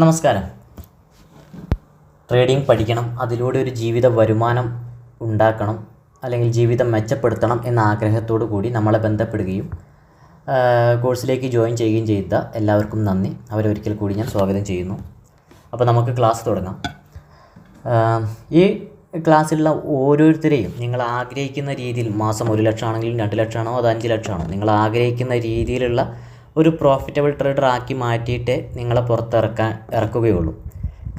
നമസ്കാരം. ട്രേഡിംഗ് പഠിക്കണം, അതിലൂടെ ഒരു ജീവിത വരുമാനം ഉണ്ടാക്കണം, അല്ലെങ്കിൽ ജീവിതം മെച്ചപ്പെടുത്തണം എന്ന ആഗ്രഹത്തോടു കൂടി നമ്മളെ ബന്ധപ്പെടുകയും കോഴ്സിലേക്ക് ജോയിൻ ചെയ്യുകയും ചെയ്ത എല്ലാവർക്കും നന്ദി. അവരൊരിക്കൽ കൂടി ഞാൻ സ്വാഗതം ചെയ്യുന്നു. അപ്പോൾ നമുക്ക് ക്ലാസ് തുടങ്ങാം. ഈ ക്ലാസ്സിലുള്ള ഓരോരുത്തരെയും നിങ്ങൾ ആഗ്രഹിക്കുന്ന രീതിയിൽ, മാസം 1 ലക്ഷം ആണെങ്കിലും 2 ലക്ഷമാണോ അത് 5 ലക്ഷമാണോ, നിങ്ങൾ ആഗ്രഹിക്കുന്ന രീതിയിലുള്ള ഒരു പ്രോഫിറ്റബിൾ ട്രേഡർ ആക്കി മാറ്റിയിട്ട് നിങ്ങളെ ഇറക്കുകയുള്ളൂ.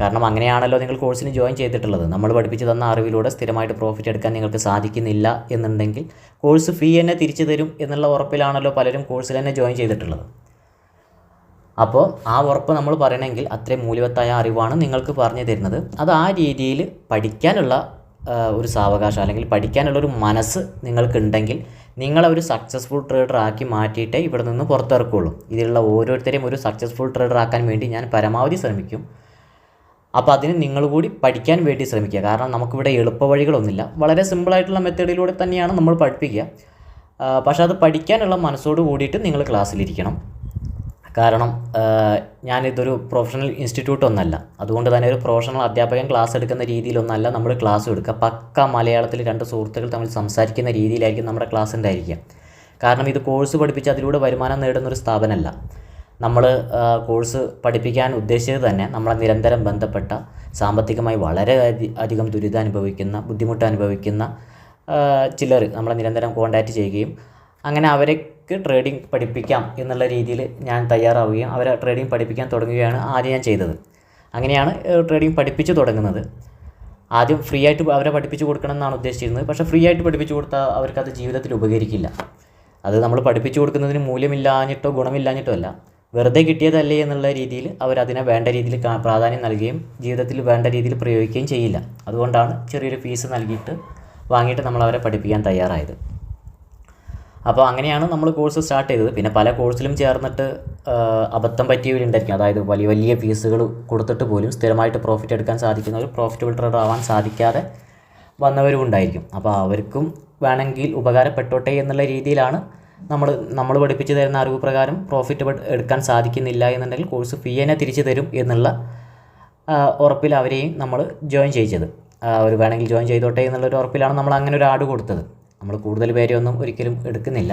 കാരണം അങ്ങനെയാണല്ലോ നിങ്ങൾ കോഴ്സിന് ജോയിൻ ചെയ്തിട്ടുള്ളത്. നമ്മൾ പഠിപ്പിച്ചു തന്ന അറിവിലൂടെ സ്ഥിരമായിട്ട് പ്രോഫിറ്റ് എടുക്കാൻ നിങ്ങൾക്ക് സാധിക്കുന്നില്ല എന്നുണ്ടെങ്കിൽ കോഴ്സ് ഫീ തന്നെ തിരിച്ചു തരും എന്നുള്ള ഉറപ്പിലാണല്ലോ പലരും കോഴ്സിൽ തന്നെ ജോയിൻ ചെയ്തിട്ടുള്ളത്. അപ്പോൾ ആ ഉറപ്പ് നമ്മൾ പറയണമെങ്കിൽ അത്രയും മൂല്യവത്തായ അറിവാണ് നിങ്ങൾക്ക് പറഞ്ഞു തരുന്നത്. അത് ആ രീതിയിൽ പഠിക്കാനുള്ള ഒരു സാവകാശം, അല്ലെങ്കിൽ പഠിക്കാനുള്ളൊരു മനസ്സ് നിങ്ങൾക്കുണ്ടെങ്കിൽ നിങ്ങളെ ഒരു സക്സസ്ഫുൾ ട്രേഡർ ആക്കി മാറ്റിയിട്ടേ ഇവിടെ നിന്ന് പുറത്തിറക്കുള്ളൂ. ഇതിലുള്ള ഓരോരുത്തരെയും ഒരു സക്സസ്ഫുൾ ട്രേഡർ ആക്കാൻ വേണ്ടി ഞാൻ പരമാവധി ശ്രമിക്കും. അപ്പോൾ അതിന് നിങ്ങൾ കൂടി പഠിക്കാൻ വേണ്ടി ശ്രമിക്കുക. കാരണം നമുക്കിവിടെ എളുപ്പവഴികളൊന്നുമില്ല, വളരെ സിമ്പിളായിട്ടുള്ള മെത്തേഡിലൂടെ തന്നെയാണ് നമ്മൾ പഠിപ്പിക്കുക. പക്ഷേ അത് പഠിക്കാനുള്ള മനസ്സോട് കൂടിയിട്ട് നിങ്ങൾ ക്ലാസ്സിലിരിക്കണം. കാരണം ഞാനിതൊരു പ്രൊഫഷണൽ ഇൻസ്റ്റിറ്റ്യൂട്ട് ഒന്നല്ല, അതുകൊണ്ട് തന്നെ ഒരു പ്രൊഫഷണൽ അധ്യാപകൻ ക്ലാസ് എടുക്കുന്ന രീതിയിലൊന്നല്ല നമ്മൾ ക്ലാസ് എടുക്കുക. പക്ക മലയാളത്തിൽ 2 സുഹൃത്തുക്കൾ തമ്മിൽ സംസാരിക്കുന്ന രീതിയിലായിരിക്കും നമ്മുടെ ക്ലാസ് ഉണ്ടായിരിക്കുക. കാരണം ഇത് കോഴ്സ് പഠിപ്പിച്ച് അതിലൂടെ വരുമാനം നേടുന്നൊരു സ്ഥാപനമല്ല. നമ്മൾ കോഴ്സ് പഠിപ്പിക്കാൻ ഉദ്ദേശിച്ചത് തന്നെ നമ്മളെ നിരന്തരം ബന്ധപ്പെട്ട, സാമ്പത്തികമായി വളരെ അധികം ദുരിതം അനുഭവിക്കുന്ന, ബുദ്ധിമുട്ട് അനുഭവിക്കുന്ന ചിലർ നമ്മളെ നിരന്തരം കോൺടാക്റ്റ് ചെയ്യുകയും അങ്ങനെ അവർക്ക് ട്രേഡിംഗ് പഠിപ്പിക്കാം എന്നുള്ള രീതിയിൽ ഞാൻ തയ്യാറാവുകയും അവരെ ട്രേഡിംഗ് പഠിപ്പിക്കാൻ തുടങ്ങുകയാണ് ആദ്യം ഞാൻ ചെയ്തത്. അങ്ങനെയാണ് ട്രേഡിംഗ് പഠിപ്പിച്ച് തുടങ്ങുന്നത്. ആദ്യം ഫ്രീ ആയിട്ട് അവരെ പഠിപ്പിച്ച് കൊടുക്കണം എന്നാണ് ഉദ്ദേശിച്ചിരുന്നത്. പക്ഷേ ഫ്രീ ആയിട്ട് പഠിപ്പിച്ച് കൊടുത്താൽ അവർക്കത് ജീവിതത്തിൽ ഉപകരിക്കില്ല. അത് നമ്മൾ പഠിപ്പിച്ച് കൊടുക്കുന്നതിന് മൂല്യമില്ലാഞ്ഞിട്ടോ ഗുണമില്ലാഞ്ഞിട്ടോ അല്ല, വെറുതെ കിട്ടിയതല്ലേ എന്നുള്ള രീതിയിൽ അവരതിനെ വേണ്ട രീതിയിൽ പ്രാധാന്യം നൽകുകയും ജീവിതത്തിൽ വേണ്ട രീതിയിൽ പ്രയോഗിക്കുകയും ചെയ്യില്ല. അതുകൊണ്ടാണ് ചെറിയൊരു ഫീസ് വാങ്ങിയിട്ട് നമ്മൾ അവരെ പഠിപ്പിക്കാൻ തയ്യാറായത്. അപ്പോൾ അങ്ങനെയാണ് നമ്മൾ കോഴ്സ് സ്റ്റാർട്ട് ചെയ്തത്. പിന്നെ പല കോഴ്സിലും ചേർന്നിട്ട് അബദ്ധം പറ്റിയവരുണ്ടായിരിക്കും. അതായത് വലിയ വലിയ ഫീസുകൾ കൊടുത്തിട്ട് പോലും സ്ഥിരമായിട്ട് പ്രോഫിറ്റ് എടുക്കാൻ സാധിക്കുന്ന ഒരു പ്രോഫിറ്റബിൾ ട്രേഡർ ആവാൻ സാധിക്കാതെ വന്നവരും ഉണ്ടായിരിക്കും. അപ്പോൾ അവർക്കും വേണമെങ്കിൽ ഉപകാരപ്പെട്ടോട്ടെ എന്നുള്ള രീതിയിലാണ് നമ്മൾ പഠിപ്പിച്ച് തരുന്ന അറിവ് പ്രകാരം പ്രോഫിറ്റ് എടുക്കാൻ സാധിക്കുന്നില്ല എന്നുണ്ടെങ്കിൽ കോഴ്സ് ഫീ തന്നെ തിരിച്ചു തരും എന്നുള്ള ഉറപ്പിൽ അവരെയും നമ്മൾ ജോയിൻ ചെയ്യിച്ചത്. അവർ വേണമെങ്കിൽ ജോയിൻ ചെയ്തോട്ടെ എന്നുള്ളൊരു ഉറപ്പിലാണ് നമ്മൾ അങ്ങനെ ഒരു ആഡ് കൊടുത്തത്. നമ്മൾ കൂടുതൽ പേരെയൊന്നും ഒരിക്കലും എടുക്കുന്നില്ല.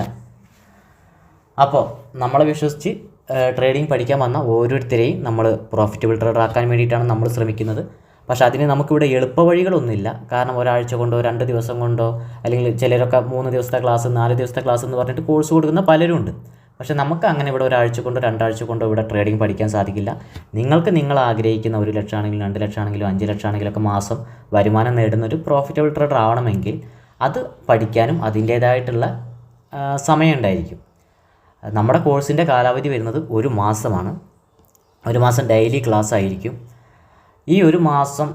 അപ്പോൾ നമ്മളെ വിശ്വസിച്ച് ട്രേഡിംഗ് പഠിക്കാൻ വന്ന ഓരോരുത്തരെയും നമ്മൾ പ്രോഫിറ്റബിൾ ട്രേഡർ ആക്കാൻ വേണ്ടിയിട്ടാണ് നമ്മൾ ശ്രമിക്കുന്നത്. പക്ഷേ അതിന് നമുക്കിവിടെ എളുപ്പവഴികളൊന്നുമില്ല. കാരണം ഒരാഴ്ച കൊണ്ടോ 2 ദിവസം കൊണ്ടോ, അല്ലെങ്കിൽ ചിലരൊക്കെ 3 ദിവസത്തെ ക്ലാസ് 4 ദിവസത്തെ ക്ലാസ് എന്ന് പറഞ്ഞിട്ട് കോഴ്സ് കൊടുക്കുന്ന പലരും ഉണ്ട്. പക്ഷേ നമുക്ക് അങ്ങനെ ഇവിടെ ഒരാഴ്ച കൊണ്ടോ 2 ആഴ്ച കൊണ്ടോ ഇവിടെ ട്രേഡിംഗ് പഠിക്കാൻ സാധിക്കില്ല. നിങ്ങൾ ആഗ്രഹിക്കുന്ന 1 ലക്ഷം ആണെങ്കിലും 2 ലക്ഷം ആണെങ്കിലും 5 ലക്ഷം ആണെങ്കിലൊക്കെ മാസം വരുമാനം നേടുന്ന ഒരു പ്രോഫിറ്റബിൾ ട്രേഡർ ആവണമെങ്കിൽ അത് പഠിക്കാനും അതിൻ്റേതായിട്ടുള്ള സമയം ഉണ്ടായിരിക്കും. നമ്മുടെ കോഴ്സിൻ്റെ കാലാവധി വരുന്നത് 1 മാസമാണ്. 1 മാസം ഡെയിലി ക്ലാസ് ആയിരിക്കും. ഈ 1 മാസം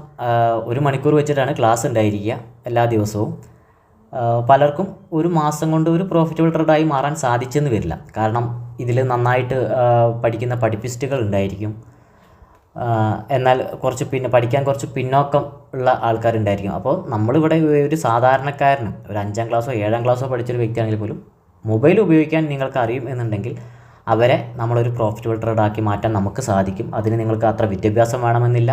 1 മണിക്കൂർ വെച്ചിട്ടാണ് ക്ലാസ് ഉണ്ടായിരിക്കുക എല്ലാ ദിവസവും. പലർക്കും 1 മാസം കൊണ്ട് ഒരു പ്രോഫിറ്റബിൾ ട്രേഡറായി മാറാൻ സാധിച്ചെന്ന് വരില്ല. കാരണം ഇതിൽ നന്നായിട്ട് പഠിക്കുന്ന പഠിപ്പിസ്റ്റുകൾ ഉണ്ടായിരിക്കും. എന്നാൽ പഠിക്കാൻ കുറച്ച് പിന്നോക്കം ഉള്ള ആൾക്കാരുണ്ടായിരിക്കും. അപ്പോൾ നമ്മളിവിടെ ഒരു സാധാരണക്കാരന് ഒരു 5ാം ക്ലാസ്സോ 7ാം ക്ലാസ്സോ പഠിച്ചൊരു വ്യക്തിയാണെങ്കിൽ പോലും മൊബൈൽ ഉപയോഗിക്കാൻ നിങ്ങൾക്ക് അറിയും എന്നുണ്ടെങ്കിൽ അവരെ നമ്മളൊരു പ്രോഫിറ്റബിൾ ട്രേഡർ ആക്കി മാറ്റാൻ നമുക്ക് സാധിക്കും. അതിന് നിങ്ങൾക്ക് അത്ര വിദ്യാഭ്യാസം വേണമെന്നില്ല,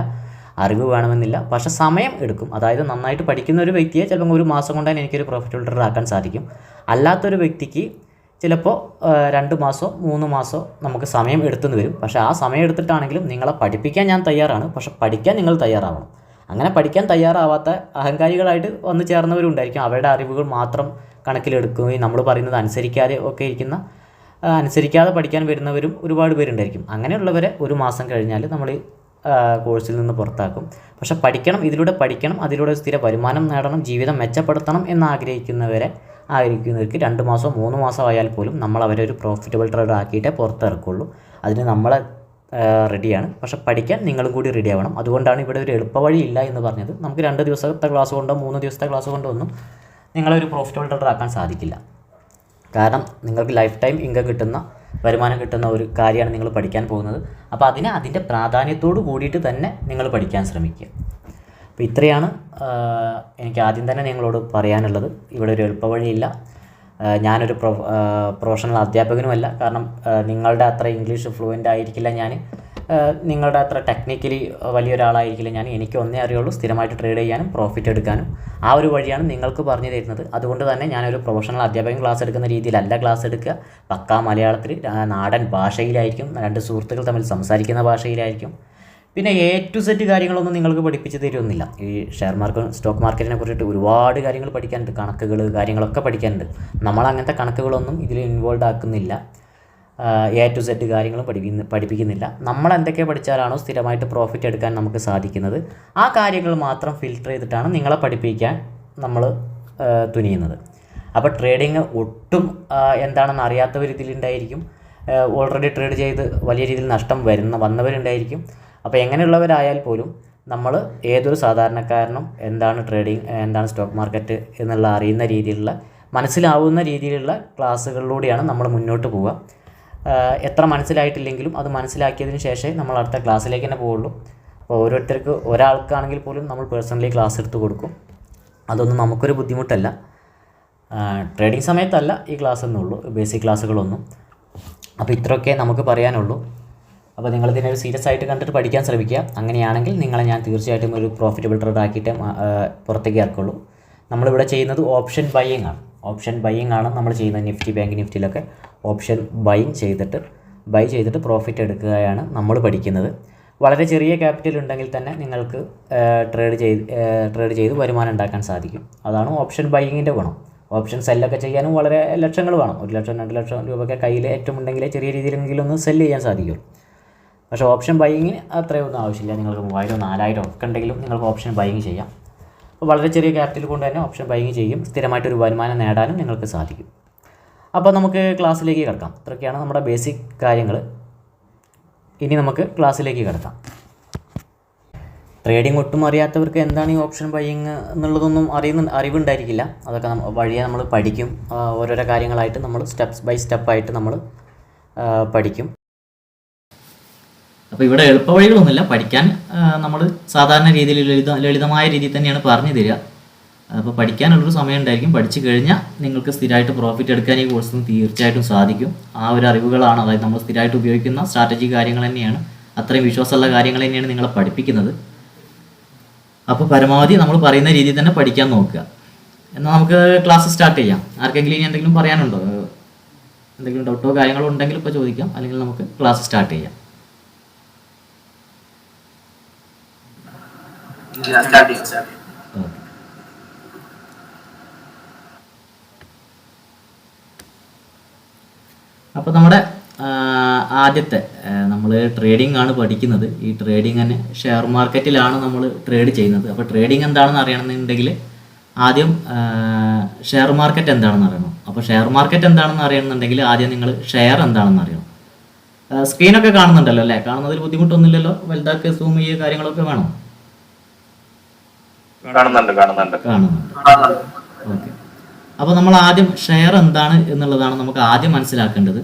അറിവ് വേണമെന്നില്ല, പക്ഷേ സമയം എടുക്കും. അതായത് നന്നായിട്ട് പഠിക്കുന്ന ഒരു വ്യക്തിയെ ചിലപ്പോൾ 1 മാസം കൊണ്ട് തന്നെ എനിക്കൊരു പ്രോഫിറ്റബിൾ ട്രേഡർ ആക്കാൻ സാധിക്കും. അല്ലാത്തൊരു വ്യക്തിക്ക് ചിലപ്പോൾ 2 മാസമോ 3 മാസമോ നമുക്ക് സമയം എടുത്തെന്ന് വരും. പക്ഷേ ആ സമയം എടുത്തിട്ടാണെങ്കിലും നിങ്ങളെ പഠിപ്പിക്കാൻ ഞാൻ തയ്യാറാണ്. പക്ഷേ പഠിക്കാൻ നിങ്ങൾ തയ്യാറാവണം. അങ്ങനെ പഠിക്കാൻ തയ്യാറാവാത്ത അഹങ്കാരികളായിട്ട് വന്നു ചേർന്നവരുണ്ടായിരിക്കും. അവരുടെ അറിവുകൾ മാത്രം കണക്കിലെടുക്കുകയും നമ്മൾ പറയുന്നത് അനുസരിക്കാതെ പഠിക്കാൻ വരുന്നവരും ഒരുപാട് പേരുണ്ടായിരിക്കും. അങ്ങനെയുള്ളവരെ 1 മാസം കഴിഞ്ഞാൽ നമ്മൾ കോഴ്സിൽ നിന്ന് പുറത്താക്കും. പക്ഷേ ഇതിലൂടെ പഠിക്കണം, അതിലൂടെ സ്ഥിര വരുമാനം നേടണം, ജീവിതം മെച്ചപ്പെടുത്തണം എന്നാഗ്രഹിക്കുന്നവർക്ക് 2 മാസമോ 3 മാസമോ ആയാൽ പോലും നമ്മൾ അവരെ ഒരു പ്രോഫിറ്റബിൾ ട്രേഡർ ആക്കിയിട്ടേ പുറത്തിറക്കുള്ളൂ. അതിന് നമ്മളെ റെഡിയാണ്. പക്ഷേ പഠിക്കാൻ നിങ്ങളും കൂടി റെഡി ആവണം. അതുകൊണ്ടാണ് ഇവിടെ ഒരു എളുപ്പവഴി ഇല്ല എന്ന് പറഞ്ഞത്. നമുക്ക് 2 ദിവസത്തെ ക്ലാസ് കൊണ്ടോ 3 ദിവസത്തെ ക്ലാസ് കൊണ്ടോ ഒന്നും നിങ്ങളൊരു പ്രോഫിറ്റബിൾ ട്രേഡർ ആക്കാൻ സാധിക്കില്ല. കാരണം നിങ്ങൾക്ക് ലൈഫ് ടൈം വരുമാനം കിട്ടുന്ന ഒരു കാര്യമാണ് നിങ്ങൾ പഠിക്കാൻ പോകുന്നത്. അപ്പോൾ അതിൻ്റെ പ്രാധാന്യത്തോട് കൂടിയിട്ട് തന്നെ നിങ്ങൾ പഠിക്കാൻ ശ്രമിക്കുക. അപ്പോൾ ഇത്രയാണ് എനിക്ക് ആദ്യം തന്നെ നിങ്ങളോട് പറയാനുള്ളത്. ഇവിടെ ഒരു എളുപ്പവഴിയില്ല. ഞാനൊരു പ്രൊഫഷണൽ അധ്യാപകനുമല്ല. കാരണം നിങ്ങളുടെ അത്ര ഇംഗ്ലീഷ് ഫ്ലുവൻ്റ് ആയിരിക്കില്ല ഞാൻ. നിങ്ങളുടെ അത്ര ടെക്നിക്കലി വലിയൊരാളായിരിക്കില്ല ഞാൻ. എനിക്ക് ഒന്നേ അറിയുള്ളൂ, സ്ഥിരമായിട്ട് ട്രേഡ് ചെയ്യാനും പ്രോഫിറ്റ് എടുക്കാനും. ആ ഒരു വഴിയാണ് നിങ്ങൾക്ക് പറഞ്ഞു തരുന്നത്. അതുകൊണ്ട് തന്നെ ഞാനൊരു പ്രൊഫഷണൽ അധ്യാപകൻ ക്ലാസ് എടുക്കുന്ന രീതിയിലല്ല ക്ലാസ് എടുക്കുക. പക്കാ മലയാളത്തിൽ നാടൻ ഭാഷയിലായിരിക്കും, 2 സുഹൃത്തുക്കൾ തമ്മിൽ സംസാരിക്കുന്ന ഭാഷയിലായിരിക്കും. പിന്നെ A to Z കാര്യങ്ങളൊന്നും നിങ്ങൾക്ക് പഠിപ്പിച്ച് തരുമൊന്നുമില്ല. ഈ സ്റ്റോക്ക് മാർക്കറ്റിനെ കുറിച്ചിട്ട് ഒരുപാട് കാര്യങ്ങൾ പഠിക്കാനുണ്ട്, കണക്കുകൾ കാര്യങ്ങളൊക്കെ പഠിക്കാനുണ്ട്. നമ്മളങ്ങനത്തെ കണക്കുകളൊന്നും ഇതിൽ ഇൻവോൾവ് ആക്കുന്നില്ല. A to Z കാര്യങ്ങളും പഠിപ്പിക്കുന്നില്ല. നമ്മൾ എന്തൊക്കെ പഠിച്ചാലാണോ സ്ഥിരമായിട്ട് പ്രോഫിറ്റ് എടുക്കാൻ നമുക്ക് സാധിക്കുന്നത്, ആ കാര്യങ്ങൾ മാത്രം ഫിൽട്ടർ ചെയ്തിട്ടാണ് നിങ്ങളെ പഠിപ്പിക്കാൻ നമ്മൾ തുനിയുന്നത്. അപ്പോൾ ട്രേഡിങ് ഒട്ടും എന്താണെന്ന് അറിയാത്തവർ ഇതിലുണ്ടായിരിക്കും. ഓൾറെഡി ട്രേഡ് ചെയ്ത് വലിയ രീതിയിൽ നഷ്ടം വന്നവരുണ്ടായിരിക്കും. അപ്പോൾ എങ്ങനെയുള്ളവരായാൽ പോലും നമ്മൾ ഏതൊരു സാധാരണക്കാരനും എന്താണ് ട്രേഡിങ്, എന്താണ് സ്റ്റോക്ക് മാർക്കറ്റ് എന്നുള്ള അറിയുന്ന രീതിയിലുള്ള, മനസ്സിലാവുന്ന രീതിയിലുള്ള ക്ലാസ്സുകളിലൂടെയാണ് നമ്മൾ മുന്നോട്ട് പോവുക. എത്ര മനസ്സിലായിട്ടില്ലെങ്കിലും അത് മനസ്സിലാക്കിയതിന് ശേഷമേ നമ്മൾ അടുത്ത ക്ലാസ്സിലേക്ക് തന്നെ പോവുള്ളൂ. അപ്പോൾ ഓരോരുത്തർക്ക് ഒരാൾക്കാണെങ്കിൽ പോലും നമ്മൾ പേഴ്സണലി ക്ലാസ് എടുത്ത് കൊടുക്കും. അതൊന്നും നമുക്കൊരു ബുദ്ധിമുട്ടല്ല. ട്രേഡിംഗ് സമയത്തല്ല ഈ ക്ലാസ് എന്നുള്ളൂ, ബേസിക് ക്ലാസ്സുകളൊന്നും. അപ്പോൾ ഇത്രയൊക്കെ നമുക്ക് പറയാനുള്ളൂ. അപ്പോൾ നിങ്ങളിതിനൊരു സീരിയസ് ആയിട്ട് കണ്ടിട്ട് പഠിക്കാൻ ശ്രമിക്കുക. അങ്ങനെയാണെങ്കിൽ നിങ്ങളെ ഞാൻ തീർച്ചയായിട്ടും ഒരു പ്രോഫിറ്റബിൾ ട്രേഡർ ആക്കിയിട്ട് പുറത്തേക്ക് ഇറക്കുള്ളൂ. നമ്മളിവിടെ ചെയ്യുന്നത് ഓപ്ഷൻ ബൈയിങ് ആണ്. ഓപ്ഷൻ ബൈയിങ് ആണ് നമ്മൾ ചെയ്യുന്നത്. നിഫ്റ്റി, ബാങ്ക് നിഫ്റ്റിയിലൊക്കെ ഓപ്ഷൻ ബൈയിങ് ചെയ്തിട്ട് പ്രോഫിറ്റ് എടുക്കുകയാണ് നമ്മൾ പഠിക്കുന്നത്. വളരെ ചെറിയ ക്യാപിറ്റൽ ഉണ്ടെങ്കിൽ തന്നെ നിങ്ങൾക്ക് ട്രേഡ് ചെയ്ത് വരുമാനം ഉണ്ടാക്കാൻ സാധിക്കും. അതാണ് ഓപ്ഷൻ ബൈയിങ്ങിൻ്റെ ഗുണം. ഓപ്ഷൻ സെല്ലൊക്കെ ചെയ്യാനും വളരെ ലക്ഷങ്ങൾ വേണം. 1 ലക്ഷം 2 ലക്ഷം രൂപയൊക്കെ കയ്യിൽ ഏറ്റവും ഉണ്ടെങ്കിലേ ചെറിയ രീതിയിലെങ്കിലും ഒന്ന് സെല്ല് ചെയ്യാൻ സാധിക്കുള്ളൂ. പക്ഷേ ഓപ്ഷൻ ബൈയിങ്ങിന് അത്രയൊന്നും ആവശ്യമില്ല. നിങ്ങൾക്ക് 3000 4000 ഒക്കെ ഉണ്ടെങ്കിലും നിങ്ങൾക്ക് ഓപ്ഷൻ ബൈയിങ് ചെയ്യാം. അപ്പോൾ വളരെ ചെറിയ ക്യാപിറ്റൽ കൊണ്ട് തന്നെ ഓപ്ഷൻ ബൈയിങ് ചെയ്യും. സ്ഥിരമായിട്ടൊരു വരുമാനം നേടാനും നിങ്ങൾക്ക് സാധിക്കും. അപ്പോൾ നമുക്ക് ക്ലാസ്സിലേക്ക് കിടക്കാം. ഇത്രയൊക്കെയാണ് നമ്മുടെ ബേസിക് കാര്യങ്ങൾ. ഇനി നമുക്ക് ക്ലാസ്സിലേക്ക് കിടക്കാം. ട്രേഡിംഗ് ഒട്ടും അറിയാത്തവർക്ക് എന്താണ് ഈ ഓപ്ഷൻ ബൈയിങ് എന്നുള്ളതൊന്നും അറിവുണ്ടായിരിക്കില്ല. അതൊക്കെ വഴിയെ നമ്മൾ പഠിക്കും. ഓരോരോ കാര്യങ്ങളായിട്ട് നമ്മൾ സ്റ്റെപ്സ് ബൈ സ്റ്റെപ്പായിട്ട് നമ്മൾ പഠിക്കും. അപ്പോൾ ഇവിടെ എളുപ്പ വഴികളൊന്നുമില്ല പഠിക്കാൻ. നമ്മൾ സാധാരണ രീതിയിൽ ലളിതമായ രീതിയിൽ തന്നെയാണ് പറഞ്ഞു തരിക. അപ്പോൾ പഠിക്കാനുള്ളൊരു സമയം ഉണ്ടായിരിക്കും. പഠിച്ചു കഴിഞ്ഞാൽ നിങ്ങൾക്ക് സ്ഥിരമായിട്ട് പ്രോഫിറ്റ് എടുക്കാൻ ഈ കോഴ്സിൽ നിന്ന് തീർച്ചയായിട്ടും സാധിക്കും. ആ ഒരു അറിവുകളാണ്, അതായത് നമ്മൾ സ്ഥിരമായിട്ട് ഉപയോഗിക്കുന്ന സ്ട്രാറ്റജി കാര്യങ്ങൾ തന്നെയാണ്, അത്രയും വിശ്വാസമുള്ള കാര്യങ്ങൾ തന്നെയാണ് നിങ്ങളെ പഠിപ്പിക്കുന്നത്. അപ്പോൾ പരമാവധി നമ്മൾ പറയുന്ന രീതിയിൽ തന്നെ പഠിക്കാൻ നോക്കുക. എന്നാൽ നമുക്ക് ക്ലാസ് സ്റ്റാർട്ട് ചെയ്യാം. ആർക്കെങ്കിലും ഇനി എന്തെങ്കിലും പറയാനുണ്ടോ? എന്തെങ്കിലും ഡൗട്ടോ കാര്യങ്ങളോ ഉണ്ടെങ്കിൽ ഇപ്പോൾ ചോദിക്കാം, അല്ലെങ്കിൽ നമുക്ക് ക്ലാസ് സ്റ്റാർട്ട് ചെയ്യാം. അപ്പോൾ നമ്മുടെ ആദ്യത്തെ നമ്മൾ ട്രേഡിംഗ് ആണ് പഠിക്കുന്നത്. ഈ ട്രേഡിംഗ് തന്നെ ഷെയർ മാർക്കറ്റിലാണ് നമ്മൾ ട്രേഡ് ചെയ്യുന്നത്. അപ്പോൾ ട്രേഡിംഗ് എന്താണെന്ന് അറിയണമെന്നുണ്ടെങ്കിൽ ആദ്യം ഷെയർ മാർക്കറ്റ് എന്താണെന്ന് അറിയണം. അപ്പോൾ ഷെയർ മാർക്കറ്റ് എന്താണെന്ന് അറിയണമെന്നുണ്ടെങ്കിൽ ആദ്യം നിങ്ങൾ ഷെയർ എന്താണെന്ന് അറിയണം. സ്ക്രീനൊക്കെ കാണുന്നുണ്ടല്ലോ അല്ലേ? കാണുന്നതിൽ ബുദ്ധിമുട്ടൊന്നുമില്ലല്ലോ? വലുതാക്കി സൂം ചെയ്യുക കാര്യങ്ങളൊക്കെ വേണം? കാണുന്നുണ്ട്. ഓക്കെ. അപ്പോൾ നമ്മൾ ആദ്യം ഷെയർ എന്താണ് എന്നുള്ളതാണ് നമുക്ക് ആദ്യം മനസ്സിലാക്കേണ്ടത്.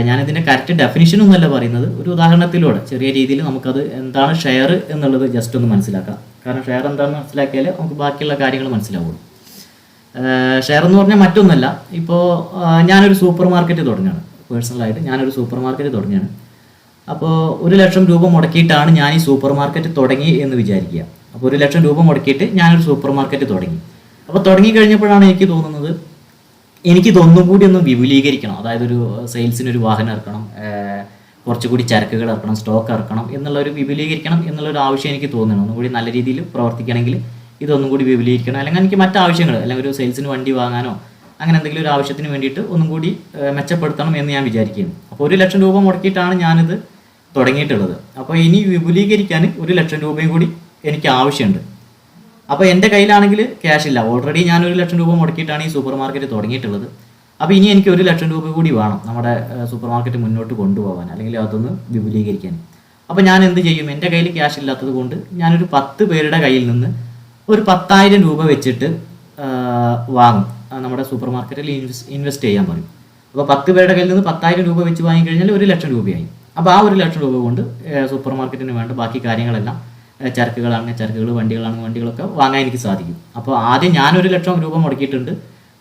ഞാനിതിൻ്റെ കറക്റ്റ് ഡെഫിനിഷനൊന്നുമല്ല പറയുന്നത്, ഒരു ഉദാഹരണത്തിലൂടെ ചെറിയ രീതിയിൽ നമുക്കത് എന്താണ് ഷെയർ എന്നുള്ളത് ജസ്റ്റ് ഒന്ന് മനസ്സിലാക്കാം. കാരണം ഷെയർ എന്താണെന്ന് മനസ്സിലാക്കിയാൽ നമുക്ക് ബാക്കിയുള്ള കാര്യങ്ങൾ മനസ്സിലാവുള്ളൂ. ഷെയർ എന്ന് പറഞ്ഞാൽ മറ്റൊന്നല്ല. ഇപ്പോൾ ഞാനൊരു സൂപ്പർ മാർക്കറ്റ് തുടങ്ങുകയാണ്. പേഴ്സണലായിട്ട് ഞാനൊരു സൂപ്പർ മാർക്കറ്റ് തുടങ്ങുകയാണ്. അപ്പോൾ 1 ലക്ഷം രൂപ മുടക്കിയിട്ടാണ് ഞാൻ ഈ സൂപ്പർ മാർക്കറ്റ് തുടങ്ങി എന്ന് വിചാരിക്കുക. അപ്പോൾ 1 ലക്ഷം രൂപ മുടക്കിയിട്ട് ഞാനൊരു സൂപ്പർ മാർക്കറ്റ് തുടങ്ങി. അപ്പോൾ തുടങ്ങി കഴിഞ്ഞപ്പോഴാണ് എനിക്ക് തോന്നുന്നത് എനിക്കിതൊന്നും കൂടി ഒന്ന് വിപുലീകരിക്കണം. അതായത് ഒരു സെയിൽസിനൊരു വാഹനം ഇറക്കണം, കുറച്ചുകൂടി ചരക്കുകൾ ഇറക്കണം, സ്റ്റോക്ക് ഇറക്കണം എന്നുള്ളൊരു വിപുലീകരിക്കണം എന്നുള്ളൊരു ആവശ്യം എനിക്ക് തോന്നുന്നു. ഒന്നും കൂടി നല്ല രീതിയിൽ പ്രവർത്തിക്കണമെങ്കിൽ ഇതൊന്നും കൂടി വിപുലീകരിക്കണം. അല്ലെങ്കിൽ എനിക്ക് മറ്റാവശ്യങ്ങൾ, അല്ലെങ്കിൽ ഒരു സെയിൽസിന് വണ്ടി വാങ്ങാനോ അങ്ങനെ എന്തെങ്കിലും ഒരു ആവശ്യത്തിന് വേണ്ടിയിട്ട് ഒന്നും കൂടി മെച്ചപ്പെടുത്തണം എന്ന് ഞാൻ വിചാരിക്കുന്നു. അപ്പോൾ 1 ലക്ഷം രൂപ മുടക്കിയിട്ടാണ് ഞാനിത് തുടങ്ങിയിട്ടുള്ളത്. അപ്പോൾ ഇനി വിപുലീകരിക്കാൻ 1 ലക്ഷം രൂപയും കൂടി എനിക്ക് ആവശ്യമുണ്ട്. അപ്പോൾ എൻ്റെ കയ്യിലാണെങ്കിൽ ക്യാഷ് ഇല്ല. ഓൾറെഡി ഞാൻ 1 ലക്ഷം രൂപ മുടക്കിയിട്ടാണ് ഈ സൂപ്പർ മാർക്കറ്റ് തുടങ്ങിയിട്ടുള്ളത്. അപ്പോൾ ഇനി എനിക്ക് 1 ലക്ഷം രൂപ കൂടി വേണം നമ്മുടെ സൂപ്പർ മാർക്കറ്റ് മുന്നോട്ട് കൊണ്ടുപോകാൻ, അല്ലെങ്കിൽ അതൊന്ന് വിപുലീകരിക്കാൻ. അപ്പോൾ ഞാൻ എന്ത് ചെയ്യും? എൻ്റെ കയ്യിൽ ക്യാഷ് ഇല്ലാത്തത് കൊണ്ട് ഞാനൊരു 10 പേരുടെ കയ്യിൽ നിന്ന് ഒരു 10,000 രൂപ വെച്ചിട്ട് വാങ്ങും. നമ്മുടെ സൂപ്പർ മാർക്കറ്റിൽ ഇൻവെസ്റ്റ് ചെയ്യാൻ പറയും. അപ്പോൾ 10 പേരുടെ കയ്യിൽ നിന്ന് 10,000 രൂപ വെച്ച് വാങ്ങിക്കഴിഞ്ഞാൽ 1 ലക്ഷം രൂപയായി. അപ്പോൾ ആ 1 ലക്ഷം രൂപ കൊണ്ട് സൂപ്പർ മാർക്കറ്റിന് വേണ്ട ബാക്കി കാര്യങ്ങളെല്ലാം, ചരക്കുകളാണെങ്കിൽ ചരക്കുകൾ, വണ്ടികളാണെങ്കിൽ വണ്ടികളൊക്കെ വാങ്ങാൻ എനിക്ക് സാധിക്കും. അപ്പോൾ ആദ്യം ഞാൻ 1 ലക്ഷം രൂപ മുടക്കിയിട്ടുണ്ട്.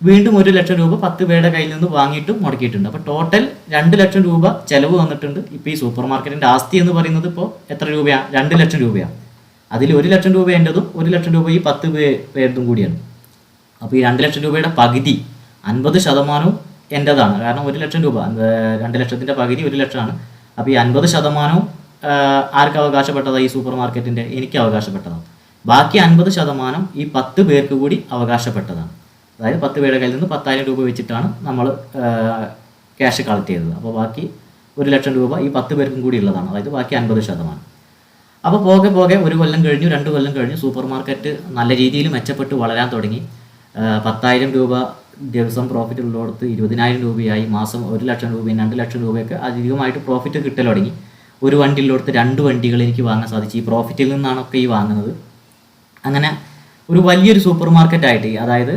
വീണ്ടും 1 ലക്ഷം രൂപ 10 പേരുടെ കയ്യിൽ നിന്ന് വാങ്ങിയിട്ടും മുടക്കിയിട്ടുണ്ട്. അപ്പോൾ ടോട്ടൽ 2 ലക്ഷം രൂപ ചെലവ് വന്നിട്ടുണ്ട്. ഇപ്പോൾ ഈ സൂപ്പർ മാർക്കറ്റിൻ്റെ ആസ്തി എന്ന് പറയുന്നത് ഇപ്പോൾ എത്ര രൂപയാണ്? 2 ലക്ഷം രൂപയാണ്. അതിൽ 1 ലക്ഷം രൂപ എൻ്റെതും 1 ലക്ഷം രൂപ ഈ 10 പേരുടെതും കൂടിയാണ്. അപ്പോൾ ഈ 2 ലക്ഷം രൂപയുടെ പകുതി 50% എൻ്റെതാണ്. കാരണം 1 ലക്ഷം രൂപ 2 ലക്ഷത്തിൻ്റെ പകുതി 1 ലക്ഷമാണ്. അപ്പോൾ ഈ 50% ആർക്ക് അവകാശപ്പെട്ടതാണ്? ഈ സൂപ്പർ മാർക്കറ്റിൻ്റെ എനിക്ക് അവകാശപ്പെട്ടതാണ്. ബാക്കി 50% ഈ 10 പേർക്ക് കൂടി അവകാശപ്പെട്ടതാണ്. അതായത് 10 പേരുടെ കയ്യിൽ നിന്ന് 10,000 രൂപ വെച്ചിട്ടാണ് നമ്മൾ ക്യാഷ് കളക്ട് ചെയ്തത്. അപ്പോൾ ബാക്കി 1 ലക്ഷം രൂപ ഈ 10 പേർക്കും കൂടി ഉള്ളതാണ്. അതായത് ബാക്കി 50%. അപ്പോൾ പോകെ 1 കൊല്ലം കഴിഞ്ഞു, 2 കൊല്ലം കഴിഞ്ഞു, സൂപ്പർ മാർക്കറ്റ് നല്ല രീതിയിൽ മെച്ചപ്പെട്ട് വളരാൻ തുടങ്ങി. 10,000 രൂപ ദിവസം പ്രോഫിറ്റ് ഉള്ളിടത്ത് 20,000 രൂപയായി. മാസം 1 ലക്ഷം രൂപയും 2 ലക്ഷം രൂപയൊക്കെ അധികമായിട്ട് പ്രോഫിറ്റ് കിട്ടൽ തുടങ്ങി. ഒരു വണ്ടിയിലോടത്ത് 2 വണ്ടികൾ എനിക്ക് വാങ്ങാൻ സാധിച്ചു. ഈ പ്രോഫിറ്റിൽ നിന്നാണൊക്കെ ഈ വാങ്ങുന്നത്. അങ്ങനെ ഒരു വലിയൊരു സൂപ്പർ മാർക്കറ്റായിട്ട്, അതായത്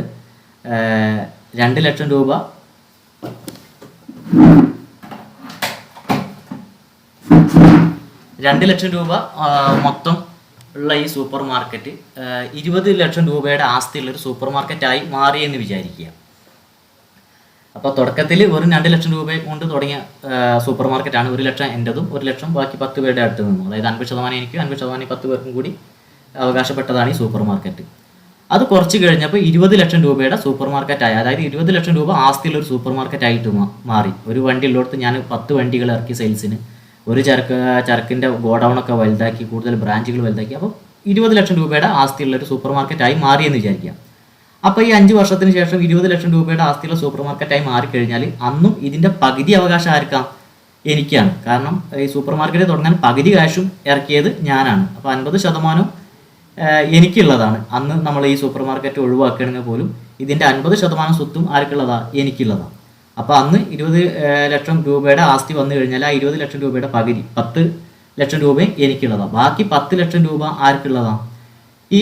2 ലക്ഷം രൂപ 2 ലക്ഷം രൂപ മൊത്തം ഉള്ള ഈ സൂപ്പർ മാർക്കറ്റ് 20 ലക്ഷം രൂപയുടെ ആസ്തിയുള്ളൊരു സൂപ്പർ മാർക്കറ്റായി മാറി എന്ന് വിചാരിക്കുക. അപ്പോൾ തുടക്കത്തിൽ വെറും 2 ലക്ഷം രൂപ കൊണ്ട് തുടങ്ങിയ സൂപ്പർ മാർക്കറ്റാണ്. 1 ലക്ഷം എൻ്റെതും 1 ലക്ഷം ബാക്കി 10 പേരുടെ അടുത്ത് നിന്നും, അതായത് 50% എനിക്കും 50% 10 പേർക്കും കൂടി അവകാശപ്പെട്ടതാണ് ഈ സൂപ്പർ മാർക്കറ്റ്. അത് കുറച്ച് കഴിഞ്ഞപ്പോൾ 20 ലക്ഷം രൂപയുടെ സൂപ്പർ മാർക്കറ്റായി. അതായത് 20 ലക്ഷം രൂപ ആസ്തിയുള്ള ഒരു സൂപ്പർ മാർക്കറ്റായിട്ട് മാറി. ഒരു വണ്ടി ഉള്ളിടത്ത് ഞാൻ 10 വണ്ടികൾ ഇറക്കി സെയിൽസിന്. ഒരു ചരക്കിൻ്റെ ഗോഡൗണൊക്കെ വലുതാക്കി, കൂടുതൽ ബ്രാഞ്ചുകൾ വലുതാക്കി. അപ്പോൾ 20 ലക്ഷം രൂപയുടെ ആസ്തിയുള്ള ഒരു സൂപ്പർ മാർക്കറ്റായി മാറിയെന്ന് വിചാരിക്കാം. അപ്പോൾ ഈ 5 വർഷത്തിന് ശേഷം 20 ലക്ഷം രൂപയുടെ ആസ്തിയുള്ള സൂപ്പർ മാർക്കറ്റായി മാറിക്കഴിഞ്ഞാൽ അന്നും ഇതിൻ്റെ പകുതി അവകാശം ആർക്കാം? എനിക്കാണ്. കാരണം ഈ സൂപ്പർ മാർക്കറ്റ് തുടങ്ങാൻ പകുതി കാശും ഇറക്കിയത് ഞാനാണ്. അപ്പോൾ 50% എനിക്കുള്ളതാണ്. അന്ന് നമ്മൾ ഈ സൂപ്പർ മാർക്കറ്റ് ഒഴിവാക്കുകയാണെങ്കിൽ പോലും ഇതിൻ്റെ 50% സ്വത്തും ആർക്കുള്ളതാണ്? എനിക്കുള്ളതാണ്. അപ്പോൾ അന്ന് 20 ലക്ഷം രൂപയുടെ ആസ്തി വന്നു കഴിഞ്ഞാൽ ആ 20 ലക്ഷം രൂപയുടെ പകുതി 10 ലക്ഷം രൂപയും എനിക്കുള്ളതാണ്. ബാക്കി 10 ലക്ഷം രൂപ ആർക്കുള്ളതാണ്? ഈ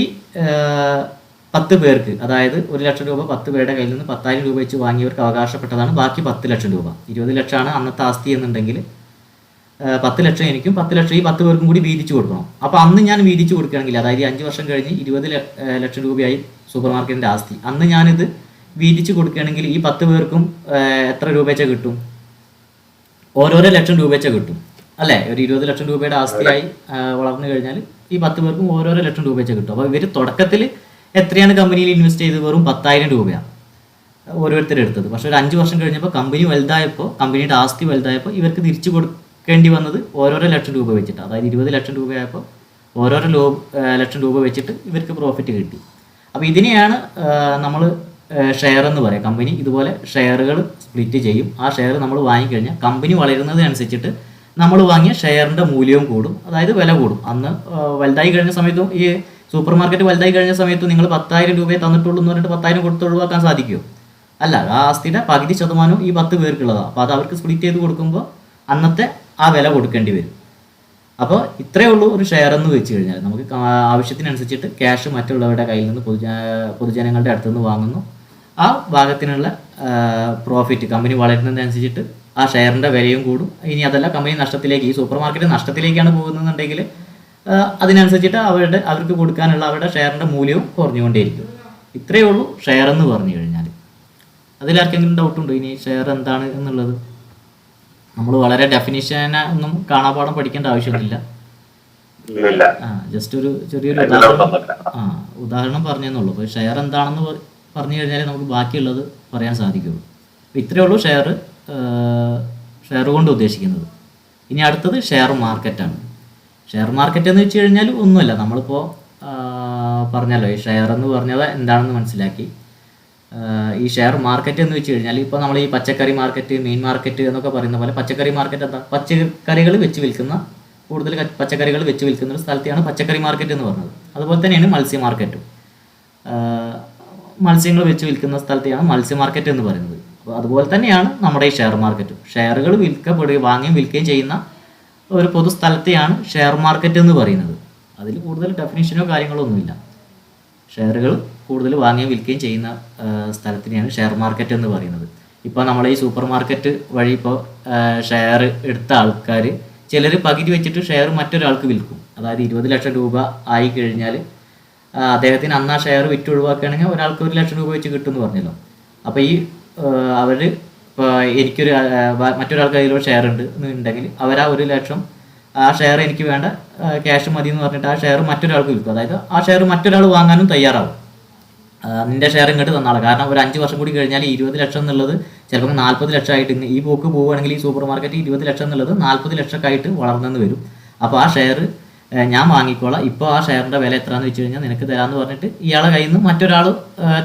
10 പേർക്ക്, അതായത് 1 ലക്ഷം രൂപ 10 പേരുടെ കയ്യിൽ നിന്ന് 10,000 രൂപ വെച്ച് വാങ്ങിയവർക്ക് അവകാശപ്പെട്ടതാണ്. ബാക്കി 10 ലക്ഷം രൂപ. 20 ലക്ഷമാണ് അന്നത്തെ ആസ്തി എന്നുണ്ടെങ്കിൽ 10 ലക്ഷം എനിക്കും 10 ലക്ഷം ഈ 10 പേർക്കും കൂടി വീതിച്ചു കൊടുക്കണം. അപ്പോൾ അന്ന് ഞാൻ വീതിച്ചു കൊടുക്കുകയാണെങ്കിൽ, അതായത് 5 വർഷം കഴിഞ്ഞ് 20 ലക്ഷം രൂപയായി സൂപ്പർ മാർക്കറ്റിൻ്റെ ആസ്തി. അന്ന് ഞാനിത് വീതിച്ചു കൊടുക്കുകയാണെങ്കിൽ ഈ 10 പേർക്കും എത്ര രൂപ വെച്ചാൽ കിട്ടും? ഓരോരോ ലക്ഷം രൂപ വെച്ചാൽ കിട്ടും അല്ലേ? ഒരു 20 ലക്ഷം രൂപയുടെ ആസ്തിയായി വളർന്നു കഴിഞ്ഞാൽ ഈ 10 പേർക്കും ഓരോരോ ലക്ഷം രൂപ വെച്ചാൽ കിട്ടും. അപ്പോൾ ഇവർ തുടക്കത്തിൽ എത്രയാണ് കമ്പനിയിൽ ഇൻവെസ്റ്റ് ചെയ്ത്? വെറും 10,000 രൂപയാണ് ഓരോരുത്തരെടുത്തത്. പക്ഷേ ഒരു 5 വർഷം കഴിഞ്ഞപ്പോൾ കമ്പനി വലുതായപ്പോൾ, കമ്പനിയുടെ ആസ്തി വലുതായപ്പോൾ ഇവർക്ക് തിരിച്ചു കൊടുക്കേണ്ടി വന്നത് ഓരോരോ ലക്ഷം രൂപ വെച്ചിട്ട്. അതായത് 20 ലക്ഷം രൂപയായപ്പോൾ ഓരോരോ ലക്ഷം രൂപ വെച്ചിട്ട് ഇവർക്ക് പ്രോഫിറ്റ് കിട്ടി. അപ്പോൾ ഇതിനെയാണ് നമ്മൾ ഷെയർ എന്ന് പറയുക. കമ്പനി ഇതുപോലെ ഷെയറുകൾ സ്പ്ലിറ്റ് ചെയ്യും. ആ ഷെയർ നമ്മൾ വാങ്ങിക്കഴിഞ്ഞാൽ കമ്പനി വളരുന്നതിനനുസരിച്ചിട്ട് നമ്മൾ വാങ്ങിയ ഷെയറിൻ്റെ മൂല്യവും കൂടും, അതായത് വില കൂടും. അന്ന് വലുതായി കഴിഞ്ഞ സമയത്തും ഈ സൂപ്പർ മാർക്കറ്റ് വലുതായി കഴിഞ്ഞ സമയത്തും നിങ്ങൾ 10,000 രൂപയെ തന്നിട്ടുള്ളൂ എന്ന് പറഞ്ഞിട്ട് 10,000 കൊടുത്ത് ഒഴിവാക്കാൻ സാധിക്കുമോ? അല്ല. ആ ആസ്തിയുടെ പകുതി ശതമാനവും ഈ 10 പേർക്കുള്ളതാണ്. അപ്പോൾ അത് അവർക്ക് സ്പ്ലിറ്റ് ചെയ്ത് കൊടുക്കുമ്പോൾ അന്നത്തെ ആ വില കൊടുക്കേണ്ടി വരും. അപ്പോൾ ഇത്രയേ ഉള്ളൂ ഒരു ഷെയർ എന്ന് വെച്ച് കഴിഞ്ഞാൽ. നമുക്ക് ആവശ്യത്തിനനുസരിച്ചിട്ട് ക്യാഷ് മറ്റുള്ളവരുടെ കയ്യിൽ നിന്ന് പൊതുജനങ്ങളുടെ അടുത്തു നിന്ന് വാങ്ങുന്നു. ആ ഭാഗത്തിനുള്ള പ്രോഫിറ്റ് കമ്പനി വളരുന്നതിനനുസരിച്ചിട്ട് ആ ഷെയറിൻ്റെ വിലയും കൂടും. ഇനി അതല്ല കമ്പനി നഷ്ടത്തിലേക്ക്, ഈ സൂപ്പർ മാർക്കറ്റ് നഷ്ടത്തിലേക്കാണ് പോകുന്നതെന്നുണ്ടെങ്കിൽ അതിനനുസരിച്ചിട്ട് അവർക്ക് കൊടുക്കാനുള്ള അവരുടെ ഷെയറിൻ്റെ മൂല്യവും കുറഞ്ഞുകൊണ്ടേയിരിക്കും. ഇത്രയേ ഉള്ളൂ ഷെയർ എന്ന് പറഞ്ഞു കഴിഞ്ഞാൽ. അതിലാർക്കെങ്കിലും ഡൗട്ടുണ്ടോ ഇനി ഷെയർ എന്താണ് എന്നുള്ളത്? നമ്മൾ വളരെ ഡെഫിനിഷനെ ഒന്നും കാണാപാഠം പഠിക്കേണ്ട ആവശ്യമില്ല. ജസ്റ്റ് ഒരു ചെറിയൊരു ഉദാഹരണം പറഞ്ഞെന്നുള്ളൂ. അപ്പോൾ ഷെയർ എന്താണെന്ന് പറഞ്ഞു കഴിഞ്ഞാൽ നമുക്ക് ബാക്കിയുള്ളത് പറയാൻ സാധിക്കുള്ളൂ. അപ്പോൾ ഇത്രയേ ഉള്ളൂ ഷെയർ കൊണ്ട് ഉദ്ദേശിക്കുന്നത്. ഇനി അടുത്തത് ഷെയർ മാർക്കറ്റാണ്. ഷെയർ മാർക്കറ്റ് എന്ന് വെച്ച് കഴിഞ്ഞാൽ ഒന്നുമല്ല, നമ്മളിപ്പോൾ പറഞ്ഞല്ലോ ഈ ഷെയർ എന്ന് പറഞ്ഞത് എന്താണെന്ന് മനസ്സിലാക്കി. ഈ ഷെയർ മാർക്കറ്റ് എന്ന് വെച്ച് കഴിഞ്ഞാൽ ഇപ്പോൾ നമ്മൾ ഈ പച്ചക്കറി മാർക്കറ്റ്, മീൻ മാർക്കറ്റ് എന്നൊക്കെ പറയുന്ന പോലെ പച്ചക്കറി മാർക്കറ്റ് എന്താ? പച്ചക്കറികൾ വെച്ച് വിൽക്കുന്ന, കൂടുതൽ പച്ചക്കറികൾ വെച്ച് വിൽക്കുന്ന ഒരു സ്ഥലത്തെയാണ് പച്ചക്കറി മാർക്കറ്റ് എന്ന് പറഞ്ഞത്. അതുപോലെ തന്നെയാണ് മത്സ്യ മാർക്കറ്റും. മത്സ്യങ്ങൾ വെച്ച് വിൽക്കുന്ന സ്ഥലത്തെയാണ് മത്സ്യ മാർക്കറ്റ് എന്ന് പറയുന്നത്. അപ്പോൾ അതുപോലെ തന്നെയാണ് നമ്മുടെ ഈ ഷെയർ മാർക്കറ്റും. ഷെയറുകൾ വാങ്ങുകയും വിൽക്കുകയും ചെയ്യുന്ന ഒരു പൊതു സ്ഥലത്തെയാണ് ഷെയർ മാർക്കറ്റ് എന്ന് പറയുന്നത്. അതിൽ കൂടുതൽ ഡെഫിനിഷനോ കാര്യങ്ങളോ ഒന്നുമില്ല. ഷെയറുകൾ കൂടുതൽ വാങ്ങുകയും വിൽക്കുകയും ചെയ്യുന്ന സ്ഥലത്തിനെയാണ് ഷെയർ മാർക്കറ്റ് എന്ന് പറയുന്നത്. ഇപ്പോൾ നമ്മൾ ഈ സൂപ്പർ മാർക്കറ്റ് വഴി ഇപ്പോൾ ഷെയർ എടുത്ത ആൾക്കാർ ചിലർ പകുതി വെച്ചിട്ട് ഷെയർ മറ്റൊരാൾക്ക് വിൽക്കും. അതായത് 20 ലക്ഷം രൂപ ആയി കഴിഞ്ഞാൽ അദ്ദേഹത്തിന് അന്ന് ആ ഷെയർ വിറ്റ് ഒഴിവാക്കുകയാണെങ്കിൽ ഒരാൾക്ക് 1 ലക്ഷം രൂപ വെച്ച് കിട്ടുമെന്ന് പറഞ്ഞല്ലോ. അപ്പോൾ ഈ അവർ ഇപ്പോൾ എനിക്കൊരു മറ്റൊരാൾക്ക് അതിലൊരു ഷെയർ ഉണ്ട് എന്നുണ്ടെങ്കിൽ അവർ ആ 1,00,000 ആ ഷെയർ എനിക്ക് വേണ്ട ക്യാഷ് മതി എന്ന് പറഞ്ഞിട്ട് ആ ഷെയർ മറ്റൊരാൾക്ക് വിൽക്കും. അതായത് ആ ഷെയർ മറ്റൊരാൾ വാങ്ങാനും തയ്യാറാവും. നിൻ്റെ ഷെയർ ഇങ്ങോട്ട് തന്നാളെ, കാരണം ഒരു 5 വർഷം കൂടി കഴിഞ്ഞാൽ 20,00,000 എന്നുള്ളത് ചിലപ്പോൾ 40,00,000 ആയിട്ട് ഈ പോക്ക് പോവുകയാണെങ്കിൽ ഈ സൂപ്പർ മാർക്കറ്റ് 20,00,000 എന്നുള്ളത് 40,00,000 ആയിട്ട് വളർന്നെന്ന് വരും. അപ്പോൾ ആ ഷെയർ ഞാൻ വാങ്ങിക്കോളാം, ഇപ്പോൾ ആ ഷെയറിൻ്റെ വില എത്രയാണെന്ന് വെച്ച് കഴിഞ്ഞാൽ നിനക്ക് തരാമെന്ന് പറഞ്ഞിട്ട് ഇയാളെ കയ്യിൽ നിന്ന് മറ്റൊരാൾ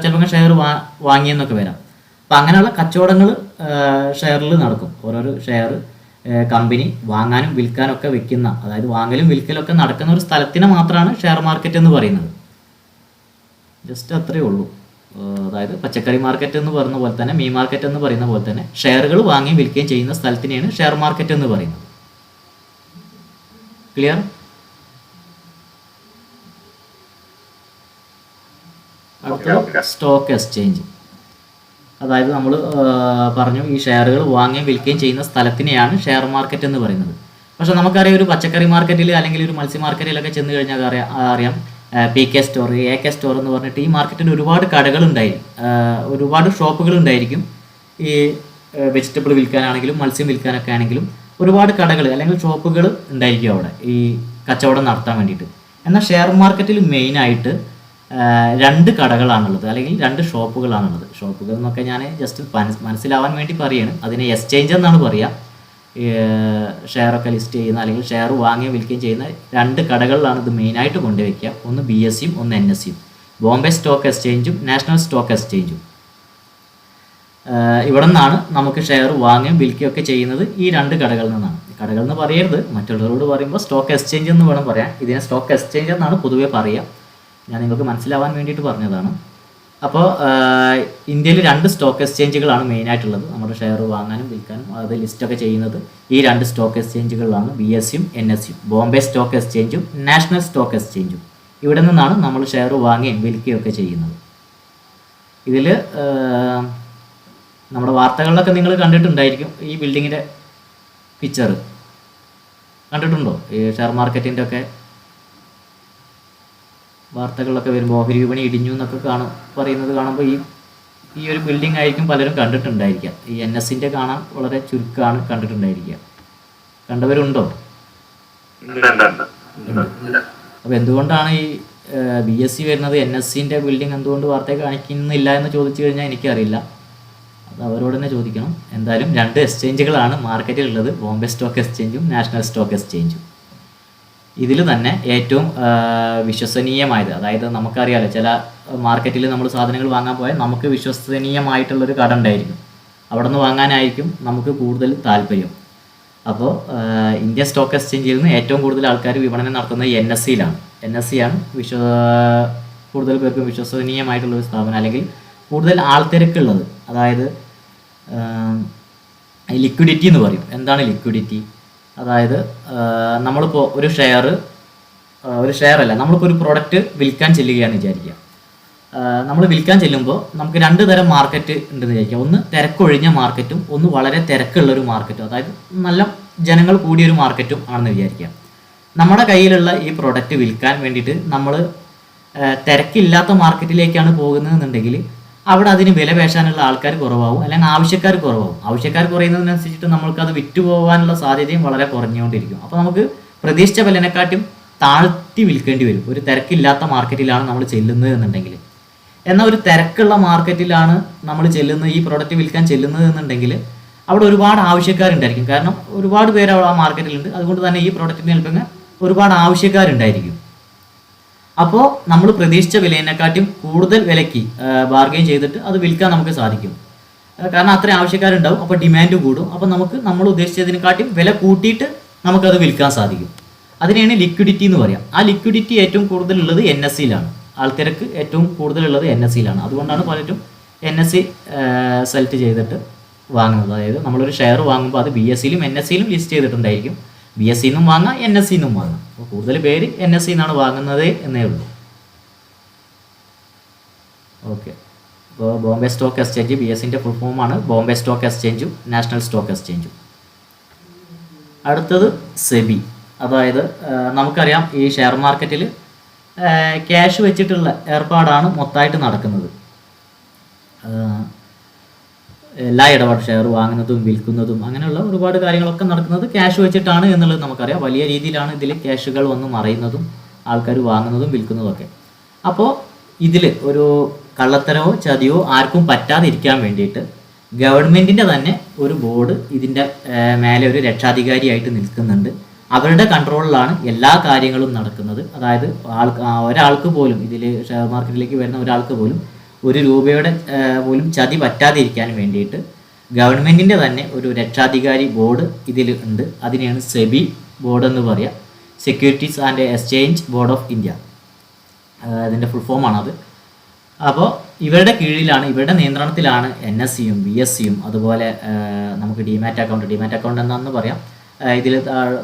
ചിലപ്പോൾ ഷെയർ വാങ്ങിയെന്നൊക്കെ വരാം. അപ്പം അങ്ങനെയുള്ള കച്ചവടങ്ങൾ ഷെയറിൽ നടക്കും. ഓരോരോ ഷെയർ കമ്പനി വാങ്ങാനും വിൽക്കാനും ഒക്കെ വെക്കുന്ന, അതായത് വാങ്ങലും വിൽക്കലും ഒക്കെ നടക്കുന്ന ഒരു സ്ഥലത്തിനെ മാത്രമാണ് ഷെയർ മാർക്കറ്റ് എന്ന് പറയുന്നത്. ജസ്റ്റ് അത്രയേ ഉള്ളൂ. അതായത് പച്ചക്കറി മാർക്കറ്റ് എന്ന് പറയുന്ന പോലെ തന്നെ മീൻ മാർക്കറ്റ് എന്ന് പറയുന്ന പോലെ തന്നെ ഷെയറുകൾ വാങ്ങുകയും വിൽക്കുകയും ചെയ്യുന്ന സ്ഥലത്തിനെയാണ് ഷെയർ മാർക്കറ്റ് എന്ന് പറയുന്നത്. ക്ലിയർ? അടുത്ത സ്റ്റോക്ക് എക്സ്ചേഞ്ച്. അതായത് നമ്മൾ പറഞ്ഞു ഈ ഷെയറുകൾ വാങ്ങുകയും വിൽക്കുകയും ചെയ്യുന്ന സ്ഥലത്തിനെയാണ് ഷെയർ മാർക്കറ്റ് എന്ന് പറയുന്നത്. പക്ഷെ നമുക്കറിയാം ഒരു പച്ചക്കറി മാർക്കറ്റിൽ അല്ലെങ്കിൽ ഒരു മത്സ്യ മാർക്കറ്റിലൊക്കെ ചെന്ന് കഴിഞ്ഞാൽ അറിയാം PK സ്റ്റോർ, AK സ്റ്റോർ എന്ന് പറഞ്ഞിട്ട് ഈ മാർക്കറ്റിൽ ഒരുപാട് കടകളുണ്ടായിരിക്കും, ഒരുപാട് ഷോപ്പുകൾ ഉണ്ടായിരിക്കും. ഈ വെജിറ്റബിൾ വിൽക്കാനാണെങ്കിലും മത്സ്യം വിൽക്കാനൊക്കെ ആണെങ്കിലും ഒരുപാട് കടകൾ അല്ലെങ്കിൽ ഷോപ്പുകൾ ഉണ്ടായിരിക്കും അവിടെ ഈ കച്ചവടം നടത്താൻ വേണ്ടിയിട്ട്. എന്നാൽ ഷെയർ മാർക്കറ്റിൽ മെയിനായിട്ട് 2 കടകളാണുള്ളത്, അല്ലെങ്കിൽ 2 ഷോപ്പുകളാണുള്ളത്. ഷോപ്പുകൾ എന്നൊക്കെ ഞാൻ ജസ്റ്റ് മനസ്സിലാവാൻ വേണ്ടി പറയുകയാണ്. അതിനെ എക്സ്ചേഞ്ച് എന്നാണ് പറയുക. ഷെയറൊക്കെ ലിസ്റ്റ് ചെയ്യുന്ന അല്ലെങ്കിൽ ഷെയർ വാങ്ങുകയും വിൽക്കുകയും ചെയ്യുന്ന 2 കടകളിലാണ് ഇത് മെയിനായിട്ട് കൊണ്ടുവയ്ക്കുക. ഒന്ന് BSE യും ഒന്ന് NSE യും, ബോംബെ സ്റ്റോക്ക് എക്സ്ചേഞ്ചും നാഷണൽ സ്റ്റോക്ക് എക്സ്ചേഞ്ചും. ഇവിടെ നിന്നാണ് നമുക്ക് ഷെയർ വാങ്ങുകയും വിൽക്കുകയും ഒക്കെ ചെയ്യുന്നത്, ഈ 2 കടകളിൽ നിന്നാണ്. കടകൾ എന്ന് പറയരുത്, മറ്റുള്ളവരോട് പറയുമ്പോൾ സ്റ്റോക്ക് എക്സ്ചേഞ്ച് എന്ന് വേണം പറയാൻ. ഇതിനെ സ്റ്റോക്ക് എക്സ്ചേഞ്ച് എന്നാണ് പൊതുവെ പറയുക. ഞാൻ നിങ്ങൾക്ക് മനസ്സിലാവാൻ വേണ്ടിയിട്ട് പറഞ്ഞതാണ്. അപ്പോൾ ഇന്ത്യയിൽ 2 സ്റ്റോക്ക് എക്സ്ചേഞ്ചുകളാണ് മെയിനായിട്ടുള്ളത്. നമ്മുടെ ഷെയർ വാങ്ങാനും വിൽക്കാനും അത് ലിസ്റ്റൊക്കെ ചെയ്യുന്നത് ഈ 2 സ്റ്റോക്ക് എക്സ്ചേഞ്ചുകളിലാണ്, BSE യും NSE യും, ബോംബെ സ്റ്റോക്ക് എക്സ്ചേഞ്ചും നാഷണൽ സ്റ്റോക്ക് എക്സ്ചേഞ്ചും. ഇവിടെ നിന്നാണ് നമ്മൾ ഷെയർ വാങ്ങുകയും വിൽക്കുകയും ഒക്കെ ചെയ്യുന്നത്. ഇതിൽ നമ്മുടെ വാർത്തകളിലൊക്കെ നിങ്ങൾ കണ്ടിട്ടുണ്ടായിരിക്കും ഈ ബിൽഡിങ്ങിൻ്റെ പിക്ചർ കണ്ടിട്ടുണ്ടോ? ഈ ഷെയർ മാർക്കറ്റിൻ്റെ ഒക്കെ വാർത്തകളിലൊക്കെ വരുമ്പോൾ ഓഹരി വിപണി ഇടിഞ്ഞു എന്നൊക്കെ പറയുന്നത് കാണുമ്പോൾ ഈ ഒരു ബിൽഡിംഗ് ആയിരിക്കും പലരും കണ്ടിട്ടുണ്ടായിരിക്കുക. ഈ NSന്റെ കാണാൻ വളരെ ചുരുക്കമാണ് കണ്ടിട്ടുണ്ടായിരിക്കുക. കണ്ടവരുണ്ടോ? അപ്പോൾ എന്തുകൊണ്ടാണ് ഈ BSE വരുന്നത് NSന്റെ ബിൽഡിംഗ് എന്തുകൊണ്ട് വാർത്തയെ കാണിക്കുന്നില്ല എന്ന് ചോദിച്ചു കഴിഞ്ഞാൽ എനിക്കറിയില്ല, അത് അവരോട് തന്നെ ചോദിക്കണം. എന്തായാലും 2 എക്സ്ചേഞ്ചുകളാണ് മാർക്കറ്റിലുള്ളത്, ബോംബെ സ്റ്റോക്ക് എക്സ്ചേഞ്ചും നാഷണൽ സ്റ്റോക്ക് എക്സ്ചേഞ്ചും. ഇതിൽ തന്നെ ഏറ്റവും വിശ്വസനീയമായത്, അതായത് നമുക്കറിയാമല്ലോ ചില മാർക്കറ്റിൽ നമ്മൾ സാധനങ്ങൾ വാങ്ങാൻ പോയാൽ നമുക്ക് വിശ്വസനീയമായിട്ടുള്ളൊരു കട ഉണ്ടായിരിക്കും, അവിടെ നിന്ന് വാങ്ങാനായിരിക്കും നമുക്ക് കൂടുതൽ താല്പര്യം. അപ്പോൾ ഇന്ത്യൻ സ്റ്റോക്ക് എക്സ്ചേഞ്ചിൽ നിന്ന് ഏറ്റവും കൂടുതൽ ആൾക്കാർ വിപണനം നടത്തുന്നത് NSEയിലാണ്. NSE ആണ് കൂടുതൽ പേർക്കും വിശ്വസനീയമായിട്ടുള്ളൊരു സ്ഥാപനം, അല്ലെങ്കിൽ കൂടുതൽ ആൾത്തിരക്കുള്ളത്. അതായത് ലിക്വിഡിറ്റി എന്ന് പറയും. എന്താണ് ലിക്വിഡിറ്റി? അതായത് നമ്മളിപ്പോൾ ഒരു ഷെയർ അല്ല, നമ്മളിപ്പോൾ ഒരു പ്രൊഡക്റ്റ് വിൽക്കാൻ ചെല്ലുകയാണ് വിചാരിക്കുക. നമ്മൾ വിൽക്കാൻ ചെല്ലുമ്പോൾ നമുക്ക് 2 തരം മാർക്കറ്റ് ഉണ്ടെന്ന് വിചാരിക്കുക. ഒന്ന് തിരക്കൊഴിഞ്ഞ മാർക്കറ്റും ഒന്ന് വളരെ തിരക്കുള്ളൊരു മാർക്കറ്റും, അതായത് നല്ല ജനങ്ങൾ കൂടിയൊരു മാർക്കറ്റും ആണെന്ന് വിചാരിക്കുക. നമ്മുടെ കയ്യിലുള്ള ഈ പ്രൊഡക്റ്റ് വിൽക്കാൻ വേണ്ടിയിട്ട് നമ്മൾ തിരക്കില്ലാത്ത മാർക്കറ്റിലേക്കാണ് പോകുന്നതെന്നുണ്ടെങ്കിൽ അവിടെ അതിന് വില പേശാനുള്ള ആൾക്കാർ കുറവാകും, അല്ലെങ്കിൽ ആവശ്യക്കാർ കുറവാകും. ആവശ്യക്കാർ കുറയുന്നതിനനുസരിച്ചിട്ട് നമ്മൾക്കത് വിറ്റുപോകാനുള്ള സാധ്യതയും വളരെ കുറഞ്ഞുകൊണ്ടിരിക്കും. അപ്പോൾ നമുക്ക് പ്രതീക്ഷിച്ച വിലനെക്കാട്ടും താഴ്ത്തി വിൽക്കേണ്ടി വരും ഒരു തിരക്കില്ലാത്ത മാർക്കറ്റിലാണ് നമ്മൾ ചെല്ലുന്നത് എന്നുണ്ടെങ്കിൽ. എന്നാൽ ഒരു തിരക്കുള്ള മാർക്കറ്റിലാണ് നമ്മൾ ചെല്ലുന്നത്, ഈ പ്രോഡക്റ്റ് വിൽക്കാൻ ചെല്ലുന്നത് എന്നുണ്ടെങ്കിൽ അവിടെ ഒരുപാട് ആവശ്യക്കാരുണ്ടായിരിക്കും. കാരണം ഒരുപാട് പേര് ആ മാർക്കറ്റിലുണ്ട്, അതുകൊണ്ട് തന്നെ ഈ പ്രോഡക്റ്റിന് ചിലപ്പോൾ ഒരുപാട് ആവശ്യക്കാരുണ്ടായിരിക്കും. അപ്പോൾ നമ്മൾ പ്രതീക്ഷിച്ച വിലയെക്കാട്ടും കൂടുതൽ വിലയ്ക്ക് ബാർഗെയിൻ ചെയ്തിട്ട് അത് വിൽക്കാൻ നമുക്ക് സാധിക്കും. കാരണം അത്രയും ആവശ്യക്കാരുണ്ടാവും, അപ്പോൾ ഡിമാൻഡ് കൂടും. അപ്പോൾ നമുക്ക് നമ്മൾ ഉദ്ദേശിച്ചതിനെക്കാട്ടും വില കൂട്ടിയിട്ട് നമുക്കത് വിൽക്കാൻ സാധിക്കും. അതിനെയാണ് ലിക്വിഡിറ്റി എന്ന് പറയാം. ആ ലിക്വിഡിറ്റി ഏറ്റവും കൂടുതലുള്ളത് NSEയിലാണ്. ആൾത്തിരക്ക് ഏറ്റവും കൂടുതലുള്ളത് NSEയിലാണ്. അതുകൊണ്ടാണ് പലരും NSE സെലക്ട് ചെയ്തിട്ട് വാങ്ങുന്നത്. അതായത് നമ്മളൊരു ഷെയർ വാങ്ങുമ്പോൾ അത് BSEയിലും NSEയിലും ലിസ്റ്റ് ചെയ്തിട്ടുണ്ടായിരിക്കും. BSE നിന്നും വാങ്ങാം, NSE നിന്നും വാങ്ങാം. അപ്പോൾ കൂടുതൽ പേര് NSE എന്നാണ് വാങ്ങുന്നത് എന്നേ ഉള്ളൂ. ഓക്കെ, അപ്പോൾ ബോംബെ സ്റ്റോക്ക് എക്സ്ചേഞ്ച് BSEൻ്റെ ഫുൾ ഫോമാണ് ബോംബെ സ്റ്റോക്ക് എക്സ്ചേഞ്ചും നാഷണൽ സ്റ്റോക്ക് എക്സ്ചേഞ്ചും. അടുത്തത് സെബി. അതായത് നമുക്കറിയാം ഈ ഷെയർ മാർക്കറ്റിൽ ക്യാഷ് വെച്ചിട്ടുള്ള ഏർപ്പാടാണ് മൊത്തമായിട്ട് നടക്കുന്നത്. എല്ലാ ഇടപാടും ഷെയർ വാങ്ങുന്നതും വിൽക്കുന്നതും അങ്ങനെയുള്ള ഒരുപാട് കാര്യങ്ങളൊക്കെ നടക്കുന്നത് ക്യാഷ് വെച്ചിട്ടാണ് എന്നുള്ളത് നമുക്കറിയാം. വലിയ രീതിയിലാണ് ഇതിൽ ക്യാഷുകൾ വന്ന് മറയുന്നതും ആൾക്കാർ വാങ്ങുന്നതും വിൽക്കുന്നതും ഒക്കെ. അപ്പോൾ ഇതിൽ ഒരു കള്ളത്തരമോ ചതിയോ ആർക്കും പറ്റാതിരിക്കാൻ വേണ്ടിയിട്ട് ഗവൺമെൻറ്റിൻ്റെ തന്നെ ഒരു ബോർഡ് ഇതിൻ്റെ മേലെ ഒരു രക്ഷാധികാരിയായിട്ട് നിൽക്കുന്നുണ്ട്. അവരുടെ കൺട്രോളിലാണ് എല്ലാ കാര്യങ്ങളും നടക്കുന്നത്. അതായത് ഒരാൾക്ക് പോലും ഇതിൽ ഷെയർ മാർക്കറ്റിലേക്ക് വരുന്ന ഒരാൾക്ക് പോലും ഒരു രൂപയുടെ പോലും ചതി പറ്റാതിരിക്കാൻ വേണ്ടിയിട്ട് ഗവൺമെൻറ്റിൻ്റെ തന്നെ ഒരു രക്ഷാധികാരി ബോർഡ് ഇതിൽ ഉണ്ട്. അതിനെയാണ് സെബി ബോർഡ് എന്ന് പറയുക, securities and exchange board of India. അതിൻ്റെ ഫുൾ ഫോമാണത്. അപ്പോൾ ഇവരുടെ കീഴിലാണ്, ഇവരുടെ നിയന്ത്രണത്തിലാണ് NSEയും BSEയും അതുപോലെ നമുക്ക് ഡിമാറ്റ് അക്കൗണ്ട് എന്താണെന്ന് പറയാം. ഇതിൽ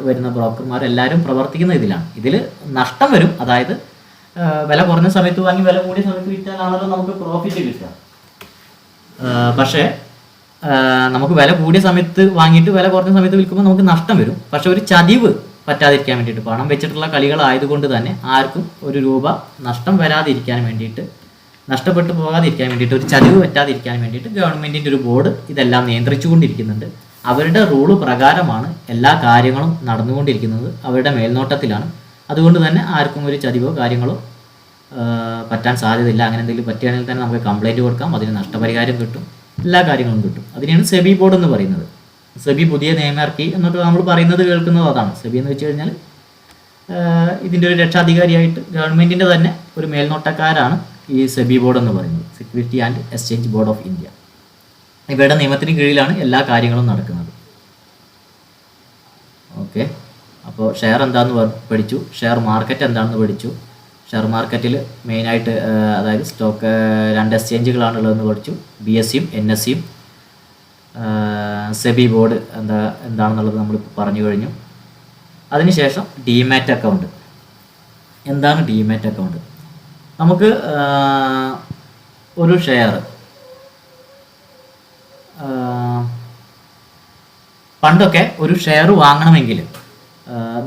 വരുന്ന ബ്രോക്കർമാർ എല്ലാവരും പ്രവർത്തിക്കുന്ന ഇതിലാണ്. ഇതിൽ നഷ്ടം വരും. അതായത് വില കുറഞ്ഞ സമയത്ത് വാങ്ങി വില കൂടിയ സമയത്ത് വിറ്റാലാണല്ലോ നമുക്ക് പ്രോഫിറ്റ് കിട്ടുക. പക്ഷേ നമുക്ക് വില കൂടിയ സമയത്ത് വാങ്ങിയിട്ട് വില കുറഞ്ഞ സമയത്ത് വിൽക്കുമ്പോൾ നമുക്ക് നഷ്ടം വരും. പക്ഷെ ഒരു ചതിവ് പറ്റാതിരിക്കാൻ വേണ്ടിയിട്ട്, പണം വെച്ചിട്ടുള്ള കളികളായതുകൊണ്ട് തന്നെ ആർക്കും ഒരു രൂപ നഷ്ടം വരാതിരിക്കാൻ വേണ്ടിയിട്ട്, നഷ്ടപ്പെട്ടു പോകാതിരിക്കാൻ വേണ്ടിയിട്ട്, ഒരു ചതിവ് പറ്റാതിരിക്കാൻ വേണ്ടിയിട്ട് ഗവൺമെൻറ്റിൻ്റെ ഒരു ബോർഡ് ഇതെല്ലാം നിയന്ത്രിച്ചു കൊണ്ടിരിക്കുന്നുണ്ട്. അവരുടെ റൂള് പ്രകാരമാണ് എല്ലാ കാര്യങ്ങളും നടന്നുകൊണ്ടിരിക്കുന്നത്, അവരുടെ മേൽനോട്ടത്തിലാണ്. അതുകൊണ്ട് തന്നെ ആർക്കും ഒരു ചതിവോ കാര്യങ്ങളോ പറ്റാൻ സാധ്യതയില്ല. അങ്ങനെ എന്തെങ്കിലും പറ്റുകയാണെങ്കിൽ തന്നെ നമുക്ക് കംപ്ലൈൻറ്റ് കൊടുക്കാം, അതിന് നഷ്ടപരിഹാരം കിട്ടും, എല്ലാ കാര്യങ്ങളും കിട്ടും. അതിനെയാണ് സെബി ബോർഡ് എന്ന് പറയുന്നത്. സെബി പുതിയ നിയമം ഇറക്കി എന്നൊക്കെ നമ്മൾ പറയുന്നത് കേൾക്കുന്നത് അതാണ്. സെബി എന്ന് വെച്ച് കഴിഞ്ഞാൽ ഇതിൻ്റെ ഒരു രക്ഷാധികാരിയായിട്ട് ഗവൺമെൻറ്റിൻ്റെ തന്നെ ഒരു മേൽനോട്ടക്കാരാണ് ഈ സെബി ബോർഡ് എന്ന് പറയുന്നത്, security and exchange board of India. ഇവരുടെ നിയമത്തിന് കീഴിലാണ് എല്ലാ കാര്യങ്ങളും നടക്കുന്നത്. ഓക്കെ, അപ്പോൾ ഷെയർ എന്താണെന്ന് പഠിച്ചു, ഷെയർ മാർക്കറ്റ് എന്താണെന്ന് പഠിച്ചു. ഷെയർ മാർക്കറ്റിൽ മെയിനായിട്ട് അതായത് സ്റ്റോക്ക് 2 എക്സ്ചേഞ്ചുകളാണുള്ളതെന്ന് പഠിച്ചു, BSEയും NSEയും. സെബി ബോർഡ് എന്താണെന്നുള്ളത് നമ്മൾ പറഞ്ഞു കഴിഞ്ഞു. അതിനുശേഷം ഡിമാറ്റ് അക്കൗണ്ട്. എന്താണ് ഡിമാറ്റ് അക്കൗണ്ട്? നമുക്ക് ഒരു ഷെയർ പണ്ടൊക്കെ ഒരു ഷെയർ വാങ്ങണമെങ്കിൽ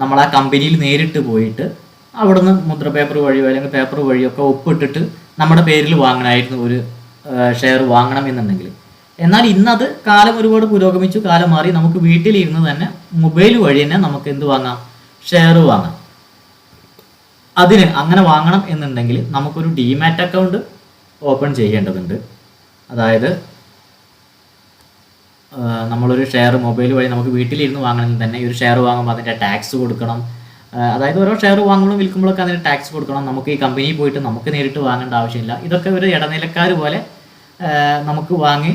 നമ്മൾ ആ കമ്പനിയിൽ നേരിട്ട് പോയിട്ട് അവിടുന്ന് മുദ്ര പേപ്പർ വഴിയോ അല്ലെങ്കിൽ പേപ്പർ വഴിയൊക്കെ ഒപ്പിട്ടിട്ട് നമ്മുടെ പേരിൽ വാങ്ങണമായിരുന്നു ഒരു ഷെയർ വാങ്ങണമെന്നുണ്ടെങ്കിൽ. എന്നാൽ ഇന്നത് കാലം ഒരുപാട് പുരോഗമിച്ചു, കാലം മാറി. നമുക്ക് വീട്ടിലിരുന്ന് തന്നെ മൊബൈൽ വഴി തന്നെ നമുക്ക് എന്ത് വാങ്ങാം? ഷെയർ വാങ്ങാം. അതിന് അങ്ങനെ വാങ്ങണം എന്നുണ്ടെങ്കിൽ നമുക്കൊരു ഡിമാറ്റ് അക്കൗണ്ട് ഓപ്പൺ ചെയ്യേണ്ടതുണ്ട്. അതായത് നമ്മളൊരു ഷെയർ മൊബൈൽ വഴി നമുക്ക് വീട്ടിലിരുന്ന് വാങ്ങണമെങ്കിൽ തന്നെ ഈ ഒരു ഷെയർ വാങ്ങുമ്പോൾ അതിൻ്റെ ടാക്സ് കൊടുക്കണം. അതായത് ഓരോ ഷെയർ വാങ്ങുമ്പോഴും വിൽക്കുമ്പോഴൊക്കെ അതിന് ടാക്സ് കൊടുക്കണം. നമുക്ക് ഈ കമ്പനിയിൽ പോയിട്ട് നമുക്ക് നേരിട്ട് വാങ്ങേണ്ട ആവശ്യമില്ല. ഇതൊക്കെ ഒരു ഇടനിലക്കാർ പോലെ നമുക്ക് വാങ്ങി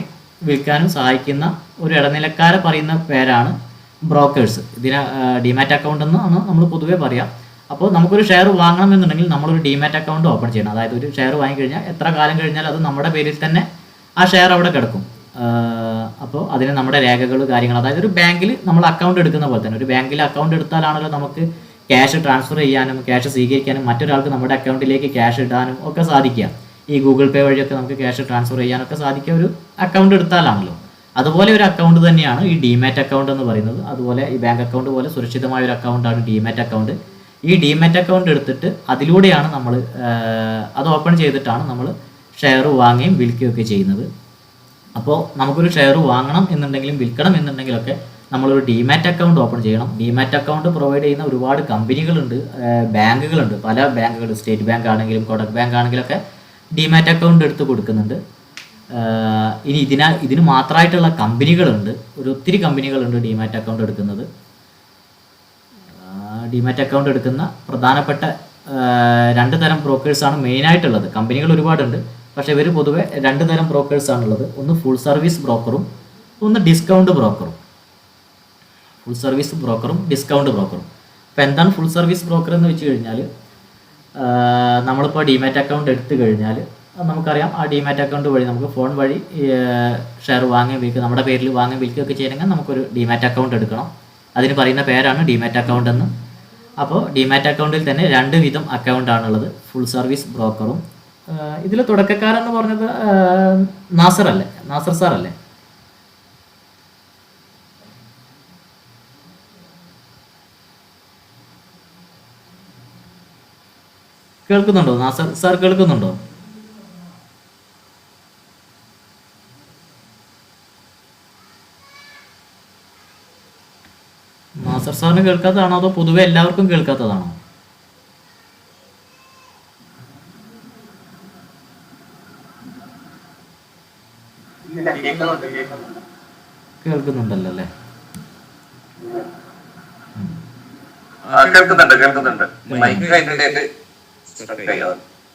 വിൽക്കാനും സഹായിക്കുന്ന ഒരു ഇടനിലക്കാരെ പറയുന്ന പേരാണ് ബ്രോക്കേഴ്സ്. ഇതിന് ഡിമാറ്റ് അക്കൗണ്ട് എന്നാണ് നമ്മൾ പൊതുവേ പറയാം. അപ്പോൾ നമുക്കൊരു ഷെയർ വാങ്ങണമെന്നുണ്ടെങ്കിൽ നമ്മളൊരു ഡിമാറ്റ് അക്കൗണ്ട് ഓപ്പൺ ചെയ്യണം. അതായത് ഒരു ഷെയർ വാങ്ങിക്കഴിഞ്ഞാൽ എത്ര കാലം കഴിഞ്ഞാൽ അത് നമ്മുടെ പേരിൽ തന്നെ ആ ഷെയർ അവിടെ കിടക്കും. അപ്പോൾ അതിന് നമ്മുടെ രേഖകൾ കാര്യങ്ങൾ, അതായത് ഒരു ബാങ്കിൽ നമ്മൾ അക്കൗണ്ട് എടുക്കുന്ന പോലെ തന്നെ, ഒരു ബാങ്കിൽ അക്കൗണ്ട് എടുത്താലാണല്ലോ നമുക്ക് ക്യാഷ് ട്രാൻസ്ഫർ ചെയ്യാനും ക്യാഷ് സ്വീകരിക്കാനും മറ്റൊരാൾക്ക് നമ്മുടെ അക്കൗണ്ടിലേക്ക് ക്യാഷ് ഇടാനും ഒക്കെ സാധിക്കുക. ഈ ഗൂഗിൾ പേ വഴിയൊക്കെ നമുക്ക് ക്യാഷ് ട്രാൻസ്ഫർ ചെയ്യാനൊക്കെ സാധിക്കുക ഒരു അക്കൗണ്ട് എടുത്താലാണല്ലോ. അതുപോലെ ഒരു അക്കൗണ്ട് തന്നെയാണ് ഈ ഡിമാറ്റ് അക്കൗണ്ട് എന്ന് പറയുന്നത്. അതുപോലെ ഈ ബാങ്ക് അക്കൗണ്ട് പോലെ സുരക്ഷിതമായ ഒരു അക്കൗണ്ടാണ് ഡിമാറ്റ് അക്കൗണ്ട്. ഈ ഡിമാറ്റ് അക്കൗണ്ട് എടുത്തിട്ട് അതിലൂടെയാണ് നമ്മൾ അത് ഓപ്പൺ ചെയ്തിട്ടാണ് നമ്മൾ ഷെയർ വാങ്ങുകയും വിൽക്കുകയൊക്കെ ചെയ്യുന്നത്. അപ്പോൾ നമുക്കൊരു ഷെയർ വാങ്ങണം എന്നുണ്ടെങ്കിലും വിൽക്കണം എന്നുണ്ടെങ്കിലൊക്കെ നമ്മളൊരു ഡിമാറ്റ് അക്കൗണ്ട് ഓപ്പൺ ചെയ്യണം. ഡിമാറ്റ് അക്കൗണ്ട് പ്രൊവൈഡ് ചെയ്യുന്ന ഒരുപാട് കമ്പനികളുണ്ട്, ബാങ്കുകളുണ്ട്. പല ബാങ്കുകൾ, സ്റ്റേറ്റ് ബാങ്ക് ആണെങ്കിലും കൊടക് ബാങ്ക് ആണെങ്കിലൊക്കെ ഡിമാറ്റ് അക്കൗണ്ട് എടുത്ത് കൊടുക്കുന്നുണ്ട്. ഇനി ഇതിന് മാത്രമായിട്ടുള്ള കമ്പനികളുണ്ട്, ഒത്തിരി കമ്പനികളുണ്ട് ഡിമാറ്റ് അക്കൗണ്ട് എടുക്കുന്നത്. ഡിമാറ്റ് അക്കൗണ്ട് എടുക്കുന്ന പ്രധാനപ്പെട്ട 2 തരം ബ്രോക്കേഴ്സാണ് മെയിനായിട്ടുള്ളത്. കമ്പനികൾ ഒരുപാടുണ്ട്, പക്ഷേ ഇവർ പൊതുവെ 2 തരം ബ്രോക്കേഴ്സാണുള്ളത്. ഒന്ന് ഫുൾ സർവീസ് ബ്രോക്കറും ഒന്ന് ഡിസ്കൗണ്ട് ബ്രോക്കറും. ഫുൾ സർവീസ് ബ്രോക്കറും ഡിസ്കൗണ്ട് ബ്രോക്കറും. അപ്പോൾ എന്താണ് ഫുൾ സർവീസ് ബ്രോക്കർ എന്ന് വെച്ച് കഴിഞ്ഞാൽ, നമ്മളിപ്പോൾ ഡിമാറ്റ് അക്കൗണ്ട് എടുത്തു കഴിഞ്ഞാൽ നമുക്കറിയാം ആ ഡിമാറ്റ് അക്കൗണ്ട് വഴി നമുക്ക് ഫോൺ വഴി ഷെയർ വാങ്ങി വിൽക്കുക, നമ്മുടെ പേരിൽ വാങ്ങി വിൽക്കുകയൊക്കെ ചെയ്യണമെങ്കിൽ നമുക്കൊരു ഡിമാറ്റ് അക്കൗണ്ട് എടുക്കണം. അതിന് പറയുന്ന പേരാണ് ഡിമാറ്റ് അക്കൗണ്ട് എന്ന്. അപ്പോൾ ഡിമാറ്റ് അക്കൗണ്ടിൽ തന്നെ 2 വിധം അക്കൗണ്ടാണുള്ളത്, ഫുൾ സർവീസ് ബ്രോക്കറും. ഇതിൽ തുടക്കക്കാരെന്ന് പറഞ്ഞത് നാസർ സാറല്ലേ? കേൾക്കുന്നുണ്ടോ? നാസർ സാർ കേൾക്കുന്നുണ്ടോ? നാസർ സാറിന് കേൾക്കാത്തതാണോ അതോ പൊതുവെ എല്ലാവർക്കും കേൾക്കാത്തതാണോ? കേൾക്കുന്നുണ്ടല്ലോ അല്ലേ?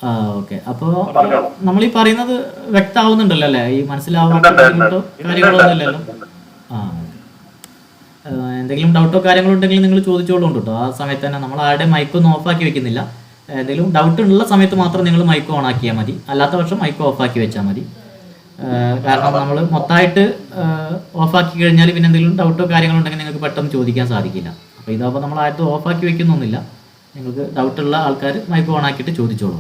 ആ ഓക്കെ. അപ്പോൾ നമ്മൾ ഈ പറയുന്നത് വ്യക്തമാവുന്നുണ്ടല്ലോ അല്ലേ? ഈ മനസ്സിലാവാത്ത ബുദ്ധിമുട്ടോ കാര്യങ്ങളൊന്നും ഇല്ലല്ലോ? ആ എന്തെങ്കിലും ഡൗട്ടോ കാര്യങ്ങളോ ഉണ്ടെങ്കിൽ നിങ്ങൾ ചോദിച്ചോളൂ കേട്ടോ. ആ സമയത്ത് തന്നെ നമ്മൾ ആരുടെ മൈക്കൊന്നും ഓഫാക്കി വെക്കുന്നില്ല. എന്തെങ്കിലും ഡൗട്ട് ഉള്ള സമയത്ത് മാത്രം നിങ്ങൾ മൈക്ക് ഓൺ ആക്കിയാൽ മതി, അല്ലാത്ത പക്ഷം മൈക്ക് ഓഫാക്കി വെച്ചാൽ മതി. കാരണം നമ്മൾ മൊത്തമായിട്ട് ഓഫാക്കി കഴിഞ്ഞാൽ പിന്നെ എന്തെങ്കിലും ഡൗട്ടോ കാര്യങ്ങളോ ഉണ്ടെങ്കിൽ നിങ്ങൾക്ക് പെട്ടെന്ന് ചോദിക്കാൻ സാധിക്കില്ല. അപ്പോൾ ഇതാകുമ്പോൾ നമ്മൾ ആരും ഓഫാക്കി വെക്കുന്നൊന്നുമില്ല. നിങ്ങൾക്ക് ഡൗട്ടുള്ള ആൾക്കാർ മൈക്ക് ഓൺ ആക്കിയിട്ട് ചോദിച്ചോളൂ.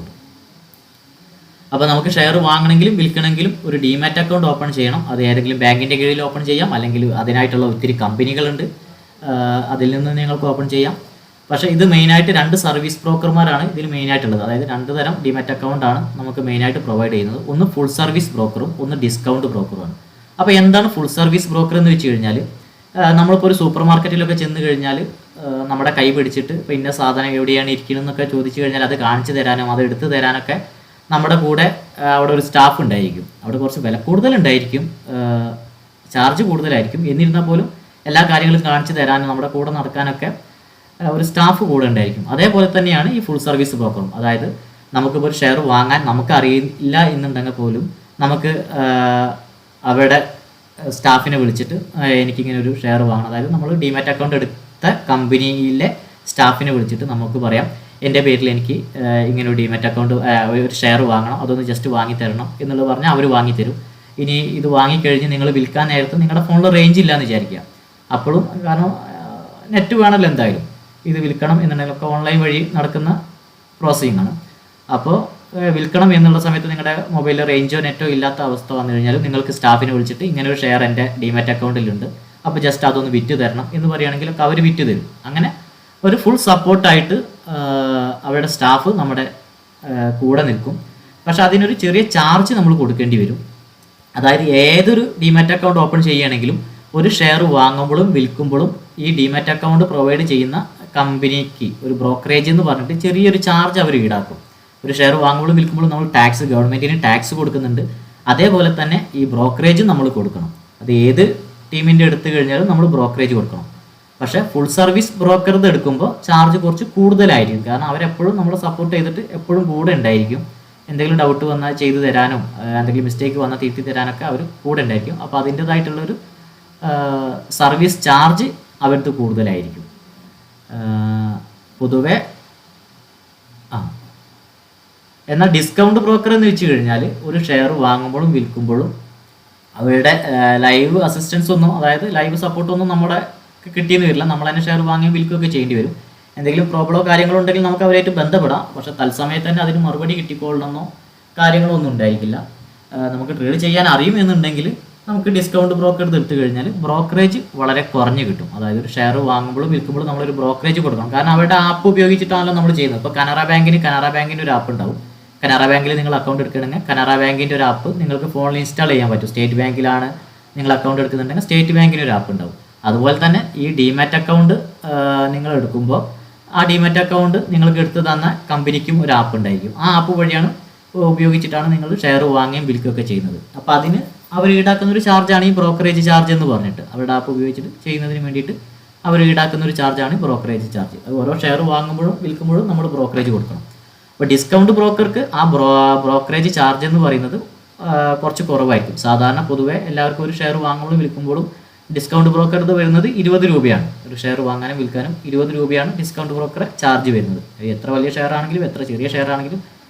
അപ്പോൾ നമുക്ക് ഷെയർ വാങ്ങണമെങ്കിലും വിൽക്കണമെങ്കിലും ഒരു ഡിമാറ്റ് അക്കൗണ്ട് ഓപ്പൺ ചെയ്യണം. അത് ഏതെങ്കിലും ബാങ്കിൻ്റെ കീഴിൽ ഓപ്പൺ ചെയ്യാം, അല്ലെങ്കിൽ അതിനായിട്ടുള്ള ഒത്തിരി കമ്പനികളുണ്ട്, അതിൽ നിന്ന് നിങ്ങൾക്ക് ഓപ്പൺ ചെയ്യാം. പക്ഷേ ഇത് മെയിനായിട്ട് 2 സർവീസ് ബ്രോക്കർമാരാണ് ഇതിൽ മെയിനായിട്ടുള്ളത്. അതായത് 2 തരം ഡിമാറ്റ് അക്കൗണ്ടാണ് നമുക്ക് മെയിനായിട്ട് പ്രൊവൈഡ് ചെയ്യുന്നത്. ഒന്ന് ഫുൾ സർവീസ് ബ്രോക്കറും ഒന്ന് ഡിസ്കൗണ്ട് ബ്രോക്കറുമാണ്. അപ്പോൾ എന്താണ് ഫുൾ സർവീസ് ബ്രോക്കർ എന്ന് വെച്ച് കഴിഞ്ഞാൽ, നമ്മളിപ്പോൾ ഒരു സൂപ്പർ മാർക്കറ്റിലൊക്കെ ചെന്ന് കഴിഞ്ഞാൽ നമ്മുടെ കൈ പിടിച്ചിട്ട് ഇപ്പോൾ ഇന്ന സാധനം എവിടെയാണ് ഇരിക്കുന്നതെന്നൊക്കെ ചോദിച്ചു കഴിഞ്ഞാൽ അത് കാണിച്ചു തരാനും അത് എടുത്തു തരാനൊക്കെ നമ്മുടെ കൂടെ അവിടെ ഒരു സ്റ്റാഫ് ഉണ്ടായിരിക്കും. അവിടെ കുറച്ച് വില കൂടുതലുണ്ടായിരിക്കും, ചാർജ് കൂടുതലായിരിക്കും. എന്നിരുന്നാൽ പോലും എല്ലാ കാര്യങ്ങളും കാണിച്ചു തരാനും നമ്മുടെ കൂടെ നടക്കാനൊക്കെ ഒരു സ്റ്റാഫ് കൂടെ ഉണ്ടായിരിക്കും. അതേപോലെ തന്നെയാണ് ഈ ഫുൾ സർവീസ് ബ്രോക്കറും. അതായത് നമുക്കിപ്പോൾ ഒരു ഷെയർ വാങ്ങാൻ നമുക്ക് അറിയില്ല എന്നുണ്ടെങ്കിൽ പോലും നമുക്ക് അവരുടെ സ്റ്റാഫിനെ വിളിച്ചിട്ട് എനിക്കിങ്ങനെ ഒരു ഷെയർ വാങ്ങണം, അതായത് നമ്മൾ ഡിമാറ്റ് അക്കൗണ്ട് എടുത്ത കമ്പനിയിലെ സ്റ്റാഫിനെ വിളിച്ചിട്ട് നമുക്ക് പറയാം എൻ്റെ പേരിൽ എനിക്ക് ഇങ്ങനെ ഒരു ഡിമാറ്റ് അക്കൗണ്ട് ഒരു ഷെയർ വാങ്ങണം, അതൊന്ന് ജസ്റ്റ് വാങ്ങിത്തരണം എന്നുള്ളത് പറഞ്ഞാൽ അവർ വാങ്ങിത്തരും. ഇനി ഇത് വാങ്ങിക്കഴിഞ്ഞ് നിങ്ങൾ വിൽക്കാൻ നേരത്ത് നിങ്ങളുടെ ഫോണിൽ റേഞ്ച് ഇല്ല എന്ന് വിചാരിക്കുക. അപ്പോഴും കാരണം നെറ്റ് വേണമല്ലോ എന്തായാലും, ഇത് വിൽക്കണം എന്നുണ്ടെങ്കിലൊക്കെ ഓൺലൈൻ വഴി നടക്കുന്ന പ്രോസസ്സിംഗ് ആണ്. അപ്പോൾ വിൽക്കണം എന്നുള്ള സമയത്ത് നിങ്ങളുടെ മൊബൈലിൽ റേഞ്ചോ നെറ്റോ ഇല്ലാത്ത അവസ്ഥ വന്നു കഴിഞ്ഞാൽ നിങ്ങൾക്ക് സ്റ്റാഫിനെ വിളിച്ചിട്ട് ഇങ്ങനെ ഒരു ഷെയർ എൻ്റെ ഡിമാറ്റ് അക്കൗണ്ടിലുണ്ട്, അപ്പോൾ ജസ്റ്റ് അതൊന്ന് വിറ്റ് തരണം എന്ന് പറയുകയാണെങ്കിലൊക്കെ അവർ വിറ്റ് തരും. അങ്ങനെ ഒരു ഫുൾ സപ്പോർട്ടായിട്ട് അവരുടെ സ്റ്റാഫ് നമ്മുടെ കൂടെ നിൽക്കും. പക്ഷെ അതിനൊരു ചെറിയ ചാർജ് നമ്മൾ കൊടുക്കേണ്ടി വരും. അതായത് ഏതൊരു ഡിമാറ്റ് അക്കൗണ്ട് ഓപ്പൺ ചെയ്യുകയാണെങ്കിലും ഒരു ഷെയർ വാങ്ങുമ്പോഴും വിൽക്കുമ്പോഴും ഈ ഡിമാറ്റ് അക്കൗണ്ട് പ്രൊവൈഡ് ചെയ്യുന്ന കമ്പനിക്ക് ഒരു ബ്രോക്കറേജ് എന്ന് പറഞ്ഞിട്ട് ചെറിയൊരു ചാർജ് അവർ ഈടാക്കും. ഒരു ഷെയർ വാങ്ങുമ്പോഴും വിൽക്കുമ്പോഴും നമ്മൾ ടാക്സ്, ഗവൺമെൻറ്റിന് ടാക്സ് കൊടുക്കുന്നുണ്ട്. അതേപോലെ തന്നെ ഈ ബ്രോക്കറേജ് നമ്മൾ കൊടുക്കണം. അത് ഏത് ടീമിൻ്റെ എടുത്തു കഴിഞ്ഞാലും നമ്മൾ ബ്രോക്കറേജ് കൊടുക്കണം. പക്ഷേ ഫുൾ സർവീസ് ബ്രോക്കറുടെ എടുക്കുമ്പോൾ ചാർജ് കുറച്ച് കൂടുതലായിരിക്കും. കാരണം അവരെപ്പോഴും നമ്മളെ സപ്പോർട്ട് ചെയ്തിട്ട് എപ്പോഴും കൂടെ ഉണ്ടായിരിക്കും. എന്തെങ്കിലും ഡൗട്ട് വന്നാൽ ചെയ്തു തരാനും എന്തെങ്കിലും മിസ്റ്റേക്ക് വന്നാൽ തിരുത്തി തരാനൊക്കെ അവർ കൂടെ ഉണ്ടായിരിക്കും. അപ്പോൾ അതിൻ്റേതായിട്ടുള്ളൊരു സർവീസ് ചാർജ് അവർക്ക് കൂടുതലായിരിക്കും പൊതുവെ. എന്നാൽ ഡിസ്കൗണ്ട് ബ്രോക്കർ എന്ന് വെച്ച് കഴിഞ്ഞാൽ ഒരു ഷെയർ വാങ്ങുമ്പോഴും വിൽക്കുമ്പോഴും അവരുടെ ലൈവ് അസിസ്റ്റൻസ് ഒന്നും, അതായത് ലൈവ് സപ്പോർട്ടൊന്നും നമ്മുടെ കിട്ടിയെന്ന് വരില്ല. നമ്മൾ തന്നെ ഷെയർ വാങ്ങുകയും വിൽക്കുകയൊക്കെ ചെയ്യേണ്ടി വരും. എന്തെങ്കിലും പ്രോബ്ലമോ കാര്യങ്ങളോ ഉണ്ടെങ്കിൽ നമുക്ക് അവരായിട്ട് ബന്ധപ്പെടാം. പക്ഷേ തത്സമയത്ത് തന്നെ അതിന് മറുപടി കിട്ടിക്കൊള്ളണമെന്നോ കാര്യങ്ങളോ ഒന്നും ഉണ്ടായിരിക്കില്ല. നമുക്ക് ട്രേഡ് ചെയ്യാൻ അറിയുമെന്നുണ്ടെങ്കിൽ നമുക്ക് ഡിസ്കൗണ്ട് ബ്രോക്കർ എടുത്തു കഴിഞ്ഞാൽ ബ്രോക്കറേജ് വളരെ കുറഞ്ഞ് കിട്ടും. അതായത് ഒരു ഷെയർ വാങ്ങുമ്പോഴും വിൽക്കുമ്പോഴും നമ്മളൊരു ബ്രോക്കറേജ് കൊടുക്കണം. കാരണം അവരുടെ ആപ്പ് ഉപയോഗിച്ചിട്ടാണല്ലോ നമ്മൾ ചെയ്യുന്നത്. ഇപ്പോൾ കനറ ബാങ്കിൻ്റെ ഒരു ആപ്പ് ഉണ്ടാവും. കനറ ബാങ്കിൽ നിങ്ങൾ അക്കൗണ്ട് എടുക്കണമെങ്കിൽ കനറ ബാങ്കിൻ്റെ ഒരു ആപ്പ് നിങ്ങൾക്ക് ഫോണിൽ ഇൻസ്റ്റാൾ ചെയ്യാൻ പറ്റും. സ്റ്റേറ്റ് ബാങ്കിലാണ് നിങ്ങൾ അക്കൗണ്ട് എടുക്കുന്നുണ്ടെങ്കിൽ സ്റ്റേറ്റ് ബാങ്കിൻ്റെ ഒരു ആപ്പ് ഉണ്ടാവും. അതുപോലെ തന്നെ ഈ ഡിമാറ്റ് അക്കൗണ്ട് നിങ്ങൾ എടുക്കുമ്പോൾ ആ ഡിമാറ്റ് അക്കൗണ്ട് നിങ്ങൾക്ക് എടുത്ത് തന്ന കമ്പനിക്കും ഒരു ആപ്പ് ഉണ്ടായിരിക്കും. ആ ആപ്പ് വഴിയാണ് ഉപയോഗിച്ചിട്ടാണ് നിങ്ങൾ ഷെയർ വാങ്ങുകയും വിൽക്കുകയൊക്കെ ചെയ്യുന്നത്. അപ്പോൾ അതിന് അവർ ഈടാക്കുന്ന ഒരു ചാർജാണ് ഈ ബ്രോക്കറേജ് ചാർജ് എന്ന് പറഞ്ഞിട്ട്. അവരുടെ ആപ്പ് ഉപയോഗിച്ചിട്ട് ചെയ്യുന്നതിന് വേണ്ടിയിട്ട് അവർ ഈടാക്കുന്ന ഒരു ചാർജാണ് ബ്രോക്കറേജ് ചാർജ്. അത് ഓരോ ഷെയർ വാങ്ങുമ്പോഴും വിൽക്കുമ്പോഴും നമ്മൾ ബ്രോക്കറേജ് കൊടുക്കണം. അപ്പോൾ ഡിസ്കൗണ്ട് ബ്രോക്കർക്ക് ആ ബ്രോക്കറേജ് ചാർജ് എന്ന് പറയുന്നത് കുറച്ച് കുറവായിരിക്കും. സാധാരണ പൊതുവെ എല്ലാവർക്കും ഒരു ഷെയർ വാങ്ങുമ്പോഴും വിൽക്കുമ്പോഴും ഡിസ്കൗണ്ട് ബ്രോക്കറുടെ വരുന്നത് 20 രൂപയാണ്. ഒരു ഷെയർ വാങ്ങാനും വിൽക്കാനും 20 രൂപയാണ് ഡിസ്കൗണ്ട് ബ്രോക്കറെ ചാർജ് വരുന്നത്. എത്ര വലിയ ഷെയർ ആണെങ്കിലും എത്ര ചെറിയ ഷെയർ ആണെങ്കിലും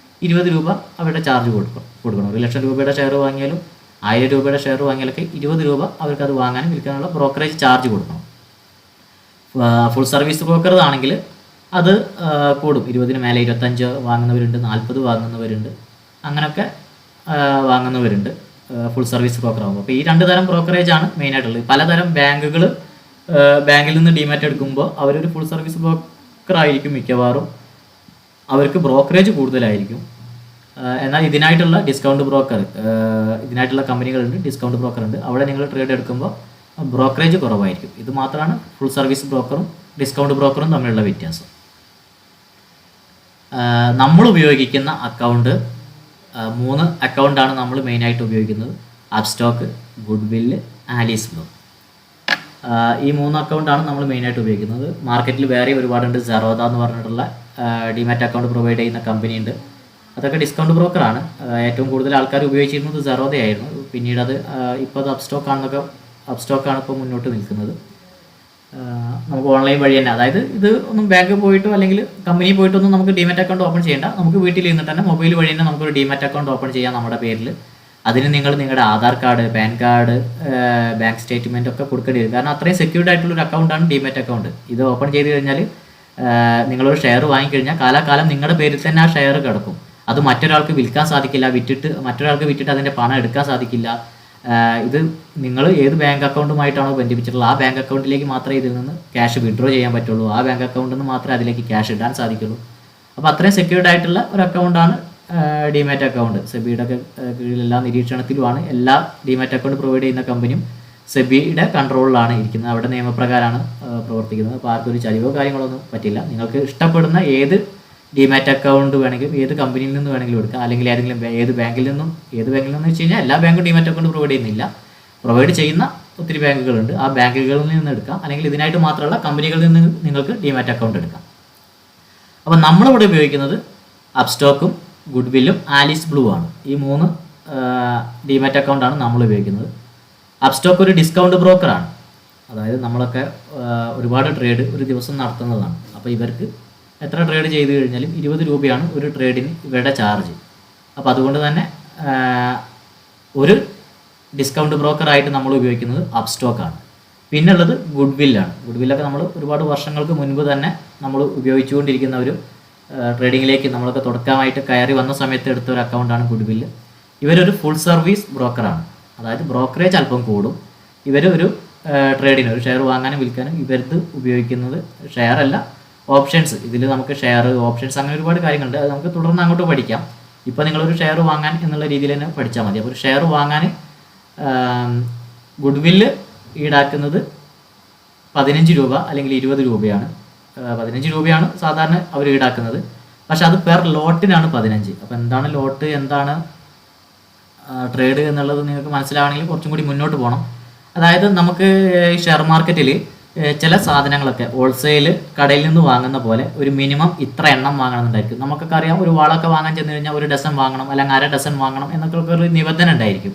20 രൂപ അവരുടെ ചാർജ് കൊടുക്കണം. 1 ലക്ഷം രൂപയുടെ ഷെയർ വാങ്ങിയാലും 1000 രൂപയുടെ ഷെയർ വാങ്ങിയാലൊക്കെ 20 രൂപ അവർക്ക് അത് വാങ്ങാനും വിൽക്കാനുള്ള ബ്രോക്കറേജ് ചാർജ് കൊടുക്കണം. ഫുൾ സർവീസ് ബ്രോക്കർ ആണെങ്കിൽ അത് കൂടും. 20 മേലെ 25 വാങ്ങുന്നവരുണ്ട്, 40 വാങ്ങുന്നവരുണ്ട്, അങ്ങനെയൊക്കെ വാങ്ങുന്നവരുണ്ട് ഫുൾ സർവീസ് ബ്രോക്കർ ആകുമ്പോൾ. അപ്പോൾ ഈ 2 തരം ബ്രോക്കറേജാണ് മെയിനായിട്ടുള്ളത്. പലതരം ബാങ്കിൽ നിന്ന് ഡിമാറ്റ് എടുക്കുമ്പോൾ അവരൊരു ഫുൾ സർവീസ് ബ്രോക്കർ ആയിരിക്കും മിക്കവാറും, അവർക്ക് ബ്രോക്കറേജ് കൂടുതലായിരിക്കും. എന്നാൽ ഇതിനായിട്ടുള്ള ഡിസ്കൗണ്ട് ബ്രോക്കർ, ഇതിനായിട്ടുള്ള കമ്പനികളുണ്ട്, ഡിസ്കൗണ്ട് ബ്രോക്കർ ഉണ്ട്. അവിടെ നിങ്ങൾ ട്രേഡ് എടുക്കുമ്പോൾ ബ്രോക്കറേജ് കുറവായിരിക്കും. ഇത് മാത്രമാണ് ഫുൾ സർവീസ് ബ്രോക്കറും ഡിസ്കൗണ്ട് ബ്രോക്കറും തമ്മിലുള്ള വ്യത്യാസം. നമ്മൾ ഉപയോഗിക്കുന്ന അക്കൗണ്ട് 3 അക്കൗണ്ടാണ് നമ്മൾ മെയിനായിട്ട് ഉപയോഗിക്കുന്നത്. Upstox, goodwill, Alice blue. ഈ 3 അക്കൗണ്ടാണ് നമ്മൾ മെയിനായിട്ട് ഉപയോഗിക്കുന്നത്. മാർക്കറ്റിൽ വേറെ ഒരുപാടുണ്ട്. സെറോദ എന്ന് പറഞ്ഞിട്ടുള്ള ഡിമാറ്റ് അക്കൗണ്ട് പ്രൊവൈഡ് ചെയ്യുന്ന കമ്പനിയുണ്ട്. അതൊക്കെ ഡിസ്കൗണ്ട് ബ്രോക്കറാണ്. ഏറ്റവും കൂടുതൽ ആൾക്കാർ ഉപയോഗിച്ചിരുന്നത് സെറോദയായിരുന്നു. പിന്നീട് അത് ഇപ്പോൾ അത് അപ്സ്റ്റോക്കാണ് ഇപ്പോൾ മുന്നോട്ട് നിൽക്കുന്നത്. നമുക്ക് ഓൺലൈൻ വഴി തന്നെ, അതായത് ഇത് ഒന്നും ബാങ്കിൽ പോയിട്ടോ അല്ലെങ്കിൽ കമ്പനിയിൽ പോയിട്ടൊന്നും നമുക്ക് ഡിമാറ്റ് അക്കൗണ്ട് ഓപ്പൺ ചെയ്യേണ്ട. നമുക്ക് വീട്ടിൽ ഇരുന്നിട്ട് തന്നെ മൊബൈൽ വഴി തന്നെ നമുക്കൊരു ഡിമാറ്റ് അക്കൗണ്ട് ഓപ്പൺ ചെയ്യാം നമ്മുടെ പേരിൽ. അതിന് നിങ്ങൾ നിങ്ങളുടെ Aadhaar card, pan card, bank statement ഒക്കെ കൊടുക്കേണ്ടി വരും. കാരണം അത്രയും സെക്യൂർഡ് ആയിട്ടുള്ളൊരു അക്കൗണ്ടാണ് ഡിമാറ്റ് അക്കൗണ്ട്. ഇത് ഓപ്പൺ ചെയ്ത് കഴിഞ്ഞാൽ നിങ്ങളൊരു ഷെയർ വാങ്ങിക്കഴിഞ്ഞാൽ കാലാകാലം നിങ്ങളുടെ പേരിൽ തന്നെ ആ ഷെയർ കിടക്കും. അത് മറ്റൊരാൾക്ക് വിൽക്കാൻ സാധിക്കില്ല, മറ്റൊരാൾക്ക് വിറ്റിട്ട് അതിൻ്റെ പണം എടുക്കാൻ സാധിക്കില്ല. ഇത് നിങ്ങൾ ഏത് ബാങ്ക് അക്കൗണ്ടുമായിട്ടാണോ ബന്ധിപ്പിച്ചിട്ടുള്ളത് ആ ബാങ്ക് അക്കൗണ്ടിലേക്ക് മാത്രമേ ഇതിൽ നിന്ന് ക്യാഷ് വിഡ്രോ ചെയ്യാൻ പറ്റുള്ളൂ. ആ ബാങ്ക് അക്കൗണ്ടിൽ നിന്ന് മാത്രമേ അതിലേക്ക് ക്യാഷ് ഇടാൻ സാധിക്കുള്ളൂ. അപ്പോൾ അത്രയും സെക്യൂർഡ് ആയിട്ടുള്ള ഒരു അക്കൗണ്ടാണ് ഡിമാറ്റ് അക്കൗണ്ട്. സെബിയുടെ ഒക്കെ കീഴിലെല്ലാ നിരീക്ഷണത്തിലുമാണ് എല്ലാ ഡിമാറ്റ് അക്കൗണ്ട് പ്രൊവൈഡ് ചെയ്യുന്ന കമ്പനിയും സെബിയുടെ കൺട്രോളിലാണ് ഇരിക്കുന്നത്. അവിടെ നിയമപ്രകാരമാണ് പ്രവർത്തിക്കുന്നത്. അപ്പോൾ ആർക്കും ഒരു ചരിവോ കാര്യങ്ങളൊന്നും പറ്റില്ല. നിങ്ങൾക്ക് ഇഷ്ടപ്പെടുന്ന ഏത് ഡിമാറ്റ് അക്കൗണ്ട് വേണമെങ്കിലും ഏത് കമ്പനിയിൽ നിന്ന് വേണമെങ്കിലും എടുക്കാം. അല്ലെങ്കിൽ ഏത് ബാങ്കിൽ നിന്നും വെച്ച് കഴിഞ്ഞാൽ എല്ലാ ബാങ്കും ഡിമാറ്റ് അക്കൗണ്ട് പ്രൊവൈഡ് ചെയ്യുന്നില്ല. പ്രൊവൈഡ് ചെയ്യുന്ന ഒത്തിരി ബാങ്കുകളുണ്ട്. ആ ബാങ്കുകളിൽ നിന്ന് എടുക്കാം. അല്ലെങ്കിൽ ഇതിനായിട്ട് മാത്രമല്ല കമ്പനികളിൽ നിന്ന് നിങ്ങൾക്ക് ഡിമാറ്റ് അക്കൗണ്ട് എടുക്കാം. അപ്പോൾ നമ്മളിവിടെ ഉപയോഗിക്കുന്നത് അപ്സ്റ്റോക്കും ഗുഡ്വില്ലും ആലീസ് ബ്ലൂ ആണ്. ഈ 3 ഡിമാറ്റ് അക്കൗണ്ടാണ് നമ്മൾ ഉപയോഗിക്കുന്നത്. അപ്സ്റ്റോക്ക് ഒരു ഡിസ്കൗണ്ട് ബ്രോക്കറാണ്. അതായത് നമ്മളൊക്കെ ഒരുപാട് ട്രേഡ് ഒരു ദിവസം നടത്തുന്നതാണ്. അപ്പോൾ ഇവർക്ക് എത്ര ട്രേഡ് ചെയ്ത് കഴിഞ്ഞാലും 20 രൂപയാണ് ഒരു ട്രേഡിന് ഇവരുടെ ചാർജ്. അപ്പോൾ അതുകൊണ്ട് തന്നെ ഒരു ഡിസ്കൗണ്ട് ബ്രോക്കറായിട്ട് നമ്മൾ ഉപയോഗിക്കുന്നത് അപ്സ്റ്റോക്കാണ്. പിന്നുള്ളത് ഗുഡ്വില്ലാണ്. ഗുഡ്വില്ലൊക്കെ നമ്മൾ ഒരുപാട് വർഷങ്ങൾക്ക് മുൻപ് തന്നെ നമ്മൾ ഉപയോഗിച്ചുകൊണ്ടിരിക്കുന്ന ഒരു ട്രേഡിങ്ങിലേക്ക് നമ്മളൊക്കെ തുടക്കമായിട്ട് കയറി വന്ന സമയത്ത് എടുത്ത ഒരു അക്കൗണ്ടാണ് ഗുഡ്വില്ല്. ഇവരൊരു ഫുൾ സർവീസ് ബ്രോക്കറാണ്. അതായത് ബ്രോക്കറേജ് അല്പം കൂടും. ഇവർ ഒരു ട്രേഡിന് ഒരു ഷെയർ വാങ്ങാനും വിൽക്കാനും ഇവരത് ഉപയോഗിക്കുന്നത് ഷെയർ അല്ല, ഓപ്ഷൻസ്. ഇതിൽ നമുക്ക് ഷെയർ, ഓപ്ഷൻസ് അങ്ങനെ ഒരുപാട് കാര്യങ്ങളുണ്ട്. അത് നമുക്ക് തുടർന്ന് അങ്ങോട്ട് പഠിക്കാം. ഇപ്പോൾ നിങ്ങളൊരു ഷെയർ വാങ്ങാൻ എന്നുള്ള രീതിയിൽ തന്നെ പഠിച്ചാൽ മതി. അപ്പോൾ ഒരു ഷെയർ വാങ്ങാൻ ഗുഡ്വില്ല് ഈടാക്കുന്നത് 15 രൂപ അല്ലെങ്കിൽ 20 രൂപയാണ്. 15 രൂപയാണ് സാധാരണ അവർ ഈടാക്കുന്നത്. പക്ഷെ അത് പെർ ലോട്ടിനാണ് 15. അപ്പോൾ എന്താണ് ലോട്ട്, എന്താണ് ട്രേഡ് എന്നുള്ളത് നിങ്ങൾക്ക് മനസ്സിലാവണമെങ്കിൽ കുറച്ചും കൂടി മുന്നോട്ട് പോകണം. അതായത് നമുക്ക് ഈ ഷെയർ മാർക്കറ്റിൽ ചില സാധനങ്ങളൊക്കെ ഹോൾസെയിൽ കടയിൽ നിന്ന് വാങ്ങുന്ന പോലെ ഒരു മിനിമം ഇത്ര എണ്ണം വാങ്ങണമെന്നുണ്ടായിരിക്കും. നമുക്കൊക്കെ അറിയാം, ഒരു വാളൊക്കെ വാങ്ങാൻ ചെന്ന് കഴിഞ്ഞാൽ 1 ഡസൻ വാങ്ങണം അല്ലെങ്കിൽ 1/2 ഡസൻ വാങ്ങണം എന്നൊക്കെ ഒരു നിബന്ധന ഉണ്ടായിരിക്കും.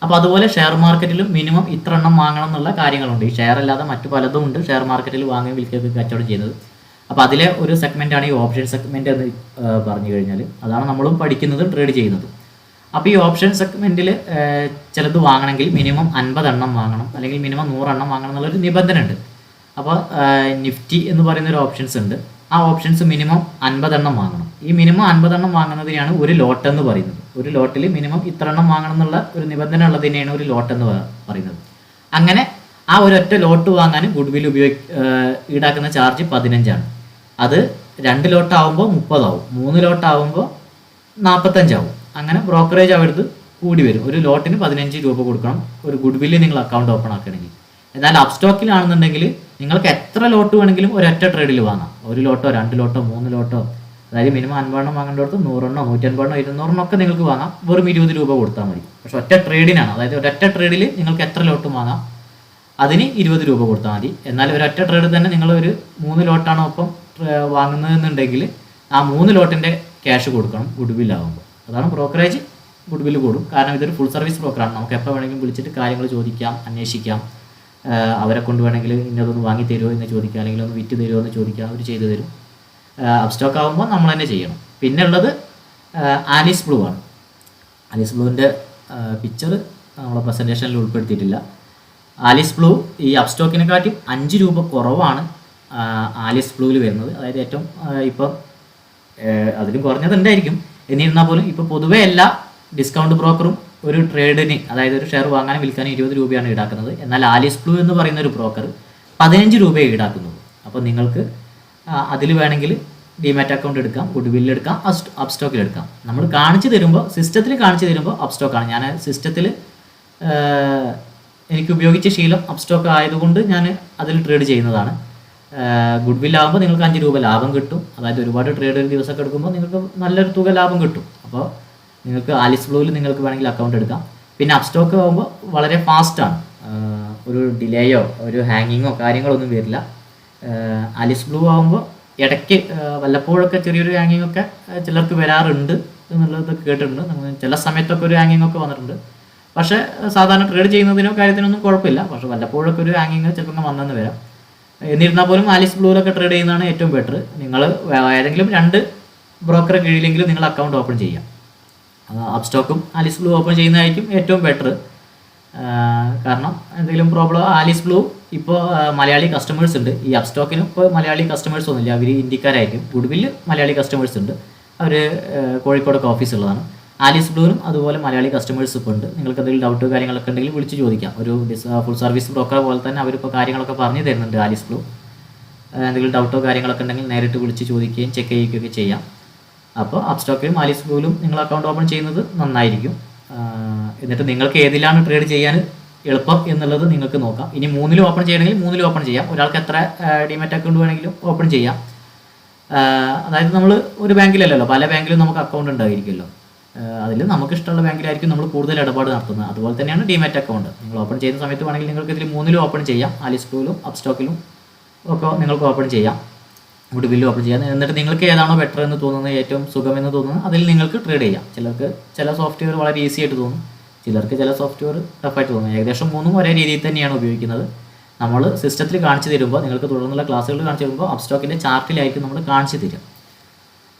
അപ്പോൾ അതുപോലെ ഷെയർ മാർക്കറ്റിലും മിനിമം ഇത്ര എണ്ണം വാങ്ങണം എന്നുള്ള കാര്യങ്ങളുണ്ട്. ഈ ഷെയർ അല്ലാതെ മറ്റു പലതും ഉണ്ട് ഷെയർ മാർക്കറ്റിൽ വാങ്ങുകയും വിൽക്കുകയൊക്കെ കച്ചവടം ചെയ്യുന്നത്. അപ്പോൾ അതിലെ ഒരു സെഗ്മെൻറ്റാണ് ഈ ഓപ്ഷൻ സെഗ്മെൻറ്റ് എന്ന് പറഞ്ഞു കഴിഞ്ഞാൽ. അതാണ് നമ്മളും പഠിക്കുന്നതും ട്രേഡ് ചെയ്യുന്നതും. അപ്പോൾ ഈ ഓപ്ഷൻ സെഗ്മെൻറ്റിൽ ചിലത് വാങ്ങണമെങ്കിൽ മിനിമം 50 എണ്ണം വാങ്ങണം അല്ലെങ്കിൽ മിനിമം 100 എണ്ണം വാങ്ങണം എന്നുള്ളൊരു നിബന്ധന ഉണ്ട്. അപ്പോൾ നിഫ്റ്റി എന്ന് പറയുന്നൊരു ഓപ്ഷൻസ് ഉണ്ട്. ആ ഓപ്ഷൻസ് മിനിമം 50 എണ്ണം വാങ്ങണം. ഈ മിനിമം 50 എണ്ണം വാങ്ങുന്നതിനെയാണ് ഒരു ലോട്ട് എന്ന് പറയുന്നത്. ഒരു ലോട്ടിൽ മിനിമം ഇത്ര എണ്ണം വാങ്ങണം എന്നുള്ള ഒരു നിബന്ധന ഉള്ളതിനെയാണ് ഒരു ലോട്ട് എന്ന് പറയുന്നത്. അങ്ങനെ ആ ഒരൊറ്റ ലോട്ട് വാങ്ങാൻ ഗുഡ്വിൽ ഈടാക്കുന്ന ചാർജ് 15 ആണ്. അത് 2 ലോട്ട് ആവുമ്പോൾ 30 ആവും, 3 ലോട്ട് ആവുമ്പോൾ 45 ആവും. അങ്ങനെ ബ്രോക്കറേജ് അവിടുന്ന് കൂടി വരും. ഒരു ലോട്ടിന് 15 രൂപ കൊടുക്കണം ഒരു ഗുഡ്വില്ല് നിങ്ങൾ അക്കൗണ്ട് ഓപ്പൺ ആക്കണമെങ്കിൽ. എന്നാൽ അപ്സ്റ്റോക്കിലാണെന്നുണ്ടെങ്കിൽ നിങ്ങൾക്ക് എത്ര ലോട്ട് വേണമെങ്കിലും ഒരൊറ്റ ട്രേഡിൽ വാങ്ങാം. 1 ലോട്ടോ 2 ലോട്ടോ 3 ലോട്ടോ, അതായത് മിനിമം 50 എണ്ണം വാങ്ങേണ്ടടുത്ത് 100 എണ്ണോ 150 എണ്ണോ 200 എണ്ണോ ഒക്കെ നിങ്ങൾക്ക് വാങ്ങാം. വെറും 20 രൂപ കൊടുത്താൽ മതി. പക്ഷെ ഒറ്റ ട്രേഡിനാണ്, അതായത് ഒരൊറ്റ ട്രേഡിൽ നിങ്ങൾക്ക് എത്ര ലോട്ടും വാങ്ങാം, അതിന് 20 രൂപ കൊടുത്താൽ മതി. എന്നാൽ ഒരൊറ്റ ട്രേഡ് തന്നെ നിങ്ങൾ ഒരു 3 ലോട്ടാണ് ഒപ്പം വാങ്ങുന്നതെന്നുണ്ടെങ്കിൽ ആ 3 ലോട്ടിൻ്റെ ക്യാഷ് കൊടുക്കണം ഗുഡ്വില്ലാകുമ്പോൾ. അതാണ് ബ്രോക്കറേജ് ഗുഡ്വില്ല് കൂടും. കാരണം ഇതൊരു ഫുൾ സർവീസ് ബ്രോക്കറാണ്. നമുക്ക് എപ്പോൾ വേണമെങ്കിലും വിളിച്ചിട്ട് കാര്യങ്ങൾ ചോദിക്കാം, അന്വേഷിക്കാം. അവരെ കൊണ്ട് വേണമെങ്കിൽ ഇന്നതൊന്ന് വാങ്ങി തരുമോ എന്ന് ചോദിക്കാം, അല്ലെങ്കിൽ ഒന്ന് വിറ്റ് തരുമോ എന്ന് ചോദിക്കാം, അവർ ചെയ്തു തരും. അപ്സ്റ്റോക്ക് ആകുമ്പോൾ നമ്മൾ തന്നെ ചെയ്യണം. പിന്നെ ഉള്ളത് ആലീസ് ബ്ലൂ ആണ്. ആലീസ് ബ്ലൂവിൻ്റെ പിക്ചർ നമ്മളെ പ്രസൻറ്റേഷനിൽ ഉൾപ്പെടുത്തിയിട്ടില്ല. ആലീസ് ബ്ലൂ ഈ അപ്സ്റ്റോക്കിനെക്കാട്ടി 5 രൂപ കുറവാണ് ആലീസ് ബ്ലൂവിൽ വരുന്നത്. അതായത് ഏറ്റവും ഇപ്പം അതിലും കുറഞ്ഞതുണ്ടായിരിക്കും. എന്നിരുന്നാൽ പോലും ഇപ്പോൾ പൊതുവേ എല്ലാ ഡിസ്കൗണ്ട് ബ്രോക്കറും ഒരു ട്രേഡിന്, അതായത് ഒരു ഷെയർ വാങ്ങാനും വിൽക്കാനും 20 രൂപയാണ് ഈടാക്കുന്നത്. എന്നാൽ ആലീസ് ബ്ലൂ എന്ന് പറയുന്ന ഒരു ബ്രോക്കർ 15 രൂപയെ ഈടാക്കുന്നത്. അപ്പോൾ നിങ്ങൾക്ക് അതിൽ വേണമെങ്കിൽ ഡിമാറ്റ് അക്കൗണ്ട് എടുക്കാം, ഗുഡ്വില്ല് എടുക്കാം, അപ്സ്റ്റോക്കിൽ എടുക്കാം. നമ്മൾ കാണിച്ചു തരുമ്പോൾ, സിസ്റ്റത്തിൽ കാണിച്ചു തരുമ്പോൾ അപ്സ്റ്റോക്കാണ്. ഞാൻ സിസ്റ്റത്തിൽ എനിക്ക് ഉപയോഗിച്ച ശീലം അപ്സ്റ്റോക്ക് ആയതുകൊണ്ട് ഞാൻ അതിൽ ട്രേഡ് ചെയ്യുന്നതാണ്. ഗുഡ് വിൽ ആകുമ്പോൾ നിങ്ങൾക്ക് 5 രൂപ ലാഭം കിട്ടും. അതായത് ഒരുപാട് ട്രേഡ് ഒരു ദിവസമൊക്കെ എടുക്കുമ്പോൾ നിങ്ങൾക്ക് നല്ലൊരു തുക ലാഭം കിട്ടും. അപ്പോൾ നിങ്ങൾക്ക് ആലിസ് ബ്ലൂവിൽ നിങ്ങൾക്ക് വേണമെങ്കിൽ അക്കൗണ്ട് എടുക്കാം. പിന്നെ അപ്സ്റ്റോക്ക് ആകുമ്പോൾ വളരെ ഫാസ്റ്റാണ്, ഒരു ഡിലേയോ ഒരു ഹാങ്ങിങ്ങോ കാര്യങ്ങളൊന്നും വരില്ല. ആലിസ് ബ്ലൂ ആകുമ്പോൾ ഇടയ്ക്ക് വല്ലപ്പോഴൊക്കെ ചെറിയൊരു ഹാങ്ങിങ് ഒക്കെ ചിലർക്ക് വരാറുണ്ട് എന്നുള്ളത് കേട്ടിട്ടുണ്ട്. ചില സമയത്തൊക്കെ ഒരു ഹാങ്ങിങ് ഒക്കെ വന്നിട്ടുണ്ട്. പക്ഷേ സാധാരണ ട്രേഡ് ചെയ്യുന്നതിനോ കാര്യത്തിനൊന്നും കുഴപ്പമില്ല. പക്ഷേ വല്ലപ്പോഴൊക്കെ ഒരു ഹാങ്ങിങ് ചിലപ്പോൾ വന്നെന്ന് വരാം. എന്നിരുന്നാൽ പോലും ആലിസ് ബ്ലൂവിലൊക്കെ ട്രേഡ് ചെയ്യുന്നതാണ് ഏറ്റവും ബെറ്റർ. നിങ്ങൾ ഏതെങ്കിലും 2 ബ്രോക്കറെ കീഴിലെങ്കിലും നിങ്ങൾ അക്കൗണ്ട് ഓപ്പൺ ചെയ്യാം. അപ്സ്റ്റോക്കും ആലിസ് ബ്ലൂ ഓപ്പൺ ചെയ്യുന്നതായിരിക്കും ഏറ്റവും ബെറ്റർ. കാരണം എന്തെങ്കിലും പ്രോബ്ലം ആലിസ് ബ്ലൂ ഇപ്പോൾ മലയാളി കസ്റ്റമേഴ്സ് ഉണ്ട്. ഈ അപ്സ്റ്റോക്കിനും ഇപ്പോൾ മലയാളി കസ്റ്റമേഴ്സ് ഒന്നുമില്ല, അവർ ഇന്ത്യക്കാരായിരിക്കും. ഗുഡ്വില്ല് മലയാളി കസ്റ്റമേഴ്സ് ഉണ്ട്, അവർ കോഴിക്കോടൊക്കെ ഓഫീസുള്ളതാണ്. ആലിസ് ബ്ലൂവിനും അതുപോലെ മലയാളി കസ്റ്റമേഴ്സ് ഇപ്പോൾ ഉണ്ട്. നിങ്ങൾക്ക് എന്തെങ്കിലും ഡൗട്ട് കാര്യങ്ങളൊക്കെ ഉണ്ടെങ്കിൽ വിളിച്ച് ചോദിക്കാം. ഒരു ഫുൾ സർവീസ് ബ്രോക്കർ പോലെ തന്നെ അവരിപ്പോൾ കാര്യങ്ങളൊക്കെ പറഞ്ഞു തരുന്നുണ്ട് ആലിസ് ബ്ലൂ. എന്തെങ്കിലും ഡൗട്ടോ കാര്യങ്ങളൊക്കെ ഉണ്ടെങ്കിൽ നേരിട്ട് വിളിച്ച് ചോദിക്കുകയും ചെക്ക് ചെയ്യുകയൊക്കെ ചെയ്യാം. അപ്പോൾ അപ്സ്റ്റോക്കിലും ആലിസ് ബ്ലൂവിലും നിങ്ങൾ അക്കൗണ്ട് ഓപ്പൺ ചെയ്യുന്നത് നന്നായിരിക്കും. എന്നിട്ട് നിങ്ങൾക്ക് ഏതിലാണ് ട്രേഡ് ചെയ്യാൻ എളുപ്പം എന്നുള്ളത് നിങ്ങൾക്ക് നോക്കാം. ഇനി 3-ലും ഓപ്പൺ ചെയ്യണമെങ്കിൽ 3-ലും ഓപ്പൺ ചെയ്യാം. ഒരാൾക്ക് എത്ര ഡിമാറ്റ് അക്കൗണ്ട് വേണമെങ്കിലും ഓപ്പൺ ചെയ്യാം. അതായത് നമ്മൾ ഒരു ബാങ്കിലല്ലല്ലോ, പല ബാങ്കിലും നമുക്ക് അക്കൗണ്ട് ഉണ്ടായിരിക്കുമല്ലോ. അതിൽ നമുക്ക് ഇഷ്ടമുള്ള ബാങ്കിലായിരിക്കും നമ്മൾ കൂടുതൽ ഇടപാട് നടത്തുന്നത്. അതുപോലെ തന്നെയാണ് ഡിമാറ്റ് അക്കൗണ്ട്. നിങ്ങൾ ഓപ്പൺ ചെയ്യുന്ന സമയത്ത് വേണമെങ്കിൽ നിങ്ങൾക്ക് ഇതിൽ 3-ലും ഓപ്പൺ ചെയ്യാം. ആലിസ് ബ്ലൂവിലും അപ്സ്റ്റോക്കിലും ഒക്കെ നിങ്ങൾക്ക് ഓപ്പൺ ചെയ്യാം, ഗുഡ്വില്ലും ഓപ്പൺ ചെയ്യാം. എന്നിട്ട് നിങ്ങൾക്ക് ഏതാണോ ബെറ്റർ എന്ന് തോന്നുന്നത്, ഏറ്റവും സുഖമെന്ന് തോന്നുന്നത്, അതിൽ നിങ്ങൾക്ക് ട്രേഡ് ചെയ്യാം. ചിലർക്ക് ചില സോഫ്റ്റ്വെയർ വളരെ ഈസി ആയിട്ട് തോന്നും, ചിലർക്ക് ചില സോഫ്റ്റ്വെയർ ടഫായിട്ട് തോന്നും. ഏകദേശം 3ഉം ഒരേ രീതിയിൽ തന്നെയാണ് ഉപയോഗിക്കുന്നത്. നമ്മൾ സിസ്റ്റത്തിൽ കാണിച്ചു തരുമ്പോൾ, നിങ്ങൾക്ക് തുടർന്നുള്ള ക്ലാസ്സുകൾ കാണിച്ചു തരുമ്പോൾ അപ്സ്റ്റോക്കിൻ്റെ ചാർട്ടിലായിരിക്കും നമ്മൾ കാണിച്ചു തരും.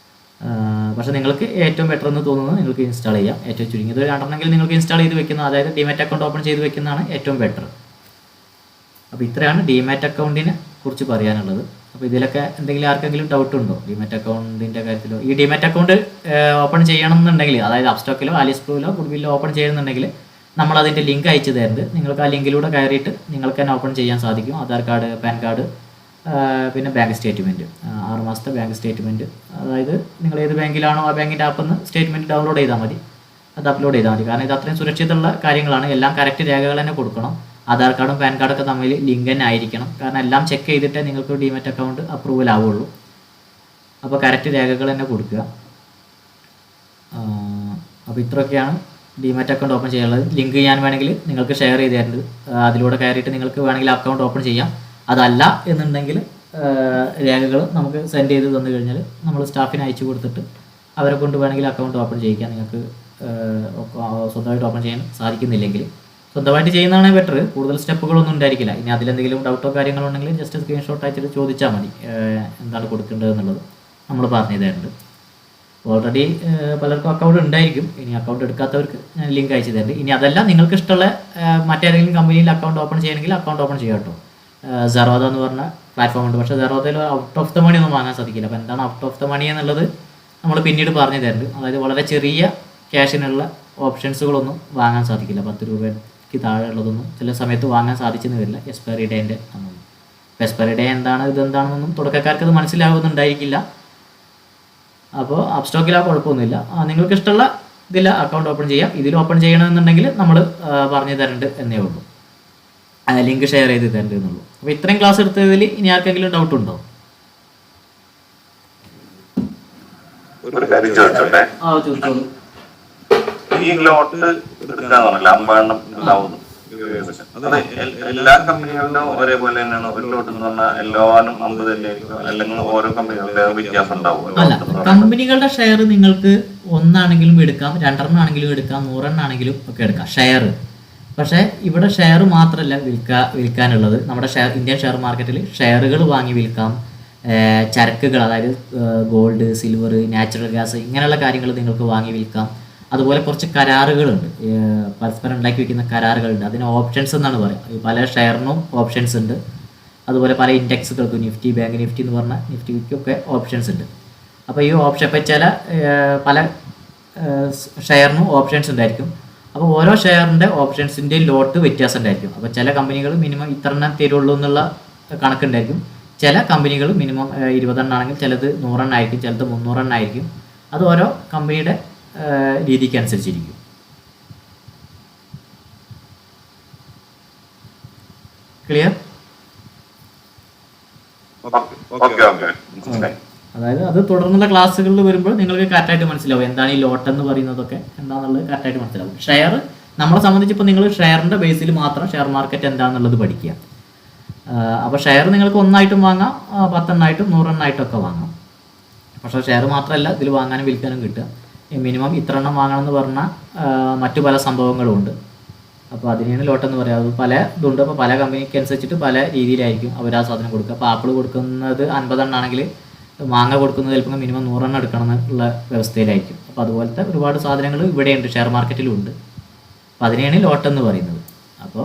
പക്ഷേ നിങ്ങൾക്ക് ഏറ്റവും ബെറ്റർ എന്ന് തോന്നുന്നത് നിങ്ങൾക്ക് ഇൻസ്റ്റാൾ ചെയ്യാം. ഏറ്റവും ചുരുങ്ങിയത് 2 നിങ്ങൾക്ക് ഇൻസ്റ്റാൾ ചെയ്ത് വെക്കുന്നത്, അതായത് ഡിമാറ്റ് അക്കൗണ്ട് ഓപ്പൺ ചെയ്ത് വെക്കുന്നതാണ് ഏറ്റവും ബെറ്റർ. അപ്പോൾ ഇത്രയാണ് ഡിമാറ്റ് അക്കൗണ്ടിനെ കുറിച്ച് പറയാനുള്ളത്. അപ്പോൾ ഇതിലൊക്കെ എന്തെങ്കിലും ആർക്കെങ്കിലും ഡൗട്ട് ഉണ്ടോ ഡിമാറ്റ് അക്കൗണ്ടിൻ്റെ കാര്യത്തിലോ? ഈ ഡിമാറ്റ് അക്കൗണ്ട് ഓപ്പൺ ചെയ്യണം എന്നുണ്ടെങ്കിൽ, അതായത് അപ്സ്റ്റോക്കിലോ ആലിസ് ബ്ലൂവിലോ ഗുഡ്വില്ലോ ഓപ്പൺ ചെയ്യണമെന്നുണ്ടെങ്കിൽ നമ്മളതിൻ്റെ ലിങ്ക് അയച്ചു തരുന്നുണ്ട്. നിങ്ങൾക്ക് ആ ലിങ്കിലൂടെ കയറിയിട്ട് നിങ്ങൾക്ക് തന്നെ ഓപ്പൺ ചെയ്യാൻ സാധിക്കും. ആധാർ കാർഡ്, പാൻ കാർഡ്, പിന്നെ ബാങ്ക് സ്റ്റേറ്റ്മെൻറ്റ്, 6 മാസത്തെ ബാങ്ക് സ്റ്റേറ്റ്മെൻറ്റ്. അതായത് നിങ്ങൾ ഏത് ബാങ്കിലാണോ ആ ബാങ്കിൻ്റെ ആപ്പിൽ നിന്ന് സ്റ്റേറ്റ്മെൻറ്റ് ഡൗൺലോഡ് ചെയ്താൽ മതി, അത് അപ്ലോഡ് ചെയ്താൽ മതി. കാരണം ഇത് അത്രയും സുരക്ഷിതമുള്ള കാര്യങ്ങളാണ്. എല്ലാം കറക്റ്റ് രേഖകൾ തന്നെ കൊടുക്കണം. ആധാർ കാർഡും പാൻ കാർഡൊക്കെ തമ്മിൽ ലിങ്ക് തന്നെ ആയിരിക്കണം. കാരണം എല്ലാം ചെക്ക് ചെയ്തിട്ടേ നിങ്ങൾക്ക് ഡിമാറ്റ് അക്കൗണ്ട് അപ്രൂവൽ ആവുള്ളൂ. അപ്പോൾ കറക്റ്റ് രേഖകൾ തന്നെ കൊടുക്കുക. അപ്പോൾ ഇത്രയൊക്കെയാണ് ഡിമാറ്റ് അക്കൗണ്ട് ഓപ്പൺ ചെയ്യാനുള്ളത്. ലിങ്ക് ഞാൻ വേണമെങ്കിൽ നിങ്ങൾക്ക് ഷെയർ ചെയ്ത് തരുന്നുണ്ട്. അതിലൂടെ കയറിയിട്ട് നിങ്ങൾക്ക് വേണമെങ്കിൽ അക്കൗണ്ട് ഓപ്പൺ ചെയ്യാം. അതല്ല എന്നുണ്ടെങ്കിൽ രേഖകൾ നമുക്ക് സെൻഡ് ചെയ്ത് തന്നു കഴിഞ്ഞാൽ നമ്മൾ സ്റ്റാഫിന് അയച്ചു കൊടുത്തിട്ട് അവരെ കൊണ്ട് വേണമെങ്കിൽ അക്കൗണ്ട് ഓപ്പൺ ചെയ്യിക്കാം. നിങ്ങൾക്ക് സ്വന്തമായിട്ട് ഓപ്പൺ ചെയ്യാൻ സാധിക്കുന്നില്ലെങ്കിൽ സ്വന്തമായിട്ട് ചെയ്യുന്നതാണ് ബെറ്റർ. കൂടുതൽ സ്റ്റെപ്പുകളൊന്നും ഉണ്ടായിരിക്കില്ല. ഇനി അതിലെന്തെങ്കിലും ഡൗട്ടോ കാര്യങ്ങളോ ഉണ്ടെങ്കിൽ ജസ്റ്റ് സ്ക്രീൻഷോട്ട് അയച്ചിട്ട് ചോദിച്ചാൽ മതി എന്താണ് കൊടുക്കേണ്ടത് എന്നുള്ളത് നമ്മൾ പറഞ്ഞു തരുന്നുണ്ട്. ഓൾറെഡി പലർക്കും അക്കൗണ്ട് ഉണ്ടായിരിക്കും. ഇനി അക്കൗണ്ട് എടുക്കാത്തവർക്ക് ഞാൻ ലിങ്ക് അയച്ചു തരുന്നുണ്ട്. ഇനി അതല്ല നിങ്ങൾക്ക് ഇഷ്ടമുള്ള മറ്റേതെങ്കിലും കമ്പനിയിൽ അക്കൗണ്ട് ഓപ്പൺ ചെയ്യണമെങ്കിൽ അക്കൗണ്ട് ഓപ്പൺ ചെയ്യാം കേട്ടോ. സെറോദ എന്ന് പറഞ്ഞ പ്ലാറ്റ്ഫോം ഉണ്ട്. പക്ഷേ സെറോദയിൽ ഔട്ട് ഓഫ് ദ മണി ഒന്നും വാങ്ങാൻ സാധിക്കില്ല. അപ്പോൾ എന്താണ് ഔട്ട് ഓഫ് ദ മണി എന്നുള്ളത് നമ്മൾ പിന്നീട് പറഞ്ഞു തരുന്നുണ്ട്. അതായത് വളരെ ചെറിയ ക്യാഷിനുള്ള ഓപ്ഷൻസുകളൊന്നും വാങ്ങാൻ സാധിക്കില്ല. 10 രൂപയ്ക്ക് താഴെ ഉള്ളതൊന്നും ചില സമയത്ത് വാങ്ങാൻ സാധിച്ചെന്ന് വരില്ല, എക്സ്പയറി ഡേൻ്റെ ഒന്നും. അപ്പോൾ എക്സ്പയറി ഡേ എന്താണ് ഇതെന്താണെന്നൊന്നും തുടക്കക്കാർക്ക് അത് മനസ്സിലാവുന്നുണ്ടായിരിക്കില്ല. അപ്പോൾ അപ്സ്റ്റോക്കിൽ ആ കുഴപ്പമൊന്നുമില്ല. നിങ്ങൾക്ക് ഇഷ്ടമുള്ള ഇതിൽ അക്കൗണ്ട് ഓപ്പൺ ചെയ്യാം. ഇതിൽ ഓപ്പൺ ചെയ്യണമെന്നുണ്ടെങ്കിൽ നമ്മൾ പറഞ്ഞു തരുന്നുണ്ട് എന്നേ ഉള്ളൂ. ലിങ്ക് ഷെയർ ചെയ്ത് തരേണ്ടി എന്നുള്ളൂ. അപ്പോൾ ഇത്രയും ക്ലാസ് എടുത്തതിൽ ഇനി ആർക്കെങ്കിലും ഡൗട്ട് ഉണ്ടോ? ഒരു കാര്യം ചോദിച്ചോട്ടെ. ചോദിച്ചോളൂ. ഈ ലോട്ട് എടുക്കാന്നല്ല 50 ഉണ്ടാവുന്നു. അത് എല്ലാ കമ്പനികളിലും ഒരേപോലെ തന്നെയാണ്. ഒരു ലോട്ട് എന്ന് പറഞ്ഞാൽ എല്ലാവരും 50 തന്നെയായിരിക്കും, അല്ലെങ്കിൽ ഓരോ കമ്പനികളുടെ വ്യത്യാസം ഉണ്ടാവും? അല്ല, കമ്പനികളുടെ ഷെയർ നിങ്ങൾക്ക് 1 ആണെങ്കിലും എടുക്കാം, 2 ആണെങ്കിലും എടുക്കാം, 100 ആണെങ്കിലും ഒക്കെ എടുക്കാം ഷെയർ. പക്ഷേ ഇവിടെ ഷെയർ മാത്രമല്ല വിൽക്കാനുള്ളത്. നമ്മുടെ ഇന്ത്യൻ ഷെയർ മാർക്കറ്റിൽ ഷെയറുകൾ വാങ്ങി വിൽക്കാം, ചരക്കുകൾ, അതായത് ഗോൾഡ്, സിൽവർ, നാച്ചുറൽ ഗ്യാസ്, ഇങ്ങനെയുള്ള കാര്യങ്ങൾ നിങ്ങൾക്ക് വാങ്ങി വിൽക്കാം. അതുപോലെ കുറച്ച് കരാറുകളുണ്ട്, പരസ്പരം ഉണ്ടാക്കി വയ്ക്കുന്ന കരാറുകളുണ്ട്. അതിന് ഓപ്ഷൻസ് എന്നാണ് പറയുക. പല ഷെയറിനും ഓപ്ഷൻസ് ഉണ്ട്. അതുപോലെ പല ഇൻഡെക്സുകൾക്കും, നിഫ്റ്റി, ബാങ്ക് നിഫ്റ്റി എന്ന് പറഞ്ഞാൽ നിഫ്റ്റിക്കൊക്കെ ഓപ്ഷൻസ് ഉണ്ട്. അപ്പോൾ ഈ ഓപ്ഷൻ ഇപ്പോൾ പല ഷെയറിനും ഓപ്ഷൻസ് ഉണ്ടായിരിക്കും. അപ്പോൾ ഓരോ ഷെയറിൻ്റെ ഓപ്ഷൻസിൻ്റെ ലോട്ട് വ്യത്യാസം ഉണ്ടായിരിക്കും. അപ്പോൾ ചില കമ്പനികൾ മിനിമം ഇത്ര എണ്ണം തരുള്ളൂ എന്നുള്ള കണക്കുണ്ടായിരിക്കും. ചില കമ്പനികൾ മിനിമം 20 ആണെങ്കിൽ ചിലത് 100 ആയിരിക്കും, ചിലത് 300 ആയിരിക്കും. അത് ഓരോ കമ്പനിയുടെ രീതിക്ക് അനുസരിച്ചിരിക്കും. ക്ലിയർ? ഓക്കെ ഓക്കെ മനസ്സിലായി. അതായത് അത് തുടർന്നുള്ള ക്ലാസ്സുകളിൽ വരുമ്പോൾ നിങ്ങൾക്ക് കറക്റ്റായിട്ട് മനസ്സിലാവും എന്താണ് ഈ ലോട്ട് എന്ന് പറയുന്നതൊക്കെ എന്താണെന്നുള്ളത് കറക്റ്റായിട്ട് മനസ്സിലാവും. ഷെയർ നമ്മളെ സംബന്ധിച്ച് ഇപ്പോൾ നിങ്ങൾ ഷെയറിൻ്റെ ബേസിൽ മാത്രം ഷെയർ മാർക്കറ്റ് എന്താണെന്നുള്ളത് പഠിക്കുക. അപ്പോൾ ഷെയർ നിങ്ങൾക്ക് 1 ആയിട്ടും വാങ്ങാം, 10 എണ്ണമായിട്ടും 100 എണ്ണമായിട്ടൊക്കെ വാങ്ങാം. പക്ഷേ ഷെയർ മാത്രമല്ല ഇതിൽ വാങ്ങാനും വിൽക്കാനും കിട്ടുക. മിനിമം ഇത്ര എണ്ണം വാങ്ങണമെന്ന് പറഞ്ഞാൽ മറ്റു പല സംഭവങ്ങളും ഉണ്ട്. അപ്പോൾ അതിനെയാണ് ലോട്ടെന്ന് പറയുക. അത് പല ഇതുണ്ട്. അപ്പോൾ പല കമ്പനിക്ക് അനുസരിച്ചിട്ട് പല രീതിയിലായിരിക്കും അവർ ആ സാധനം കൊടുക്കുക. അപ്പോൾ ആപ്പിൾ കൊടുക്കുന്നത് 50 എണ്ണമാണെങ്കിൽ മാങ്ങ കൊടുക്കുന്നത് ചിലപ്പോൾ മിനിമം 100 എണ്ണം എടുക്കണം എന്നുള്ള വ്യവസ്ഥയിലായിരിക്കും. അപ്പോൾ അതുപോലത്തെ ഒരുപാട് സാധനങ്ങൾ ഇവിടെയുണ്ട്, ഷെയർ മാർക്കറ്റിലും ഉണ്ട്. അപ്പോൾ അതിനെയാണ് ലോട്ടെന്ന് പറയുന്നത്. അപ്പോൾ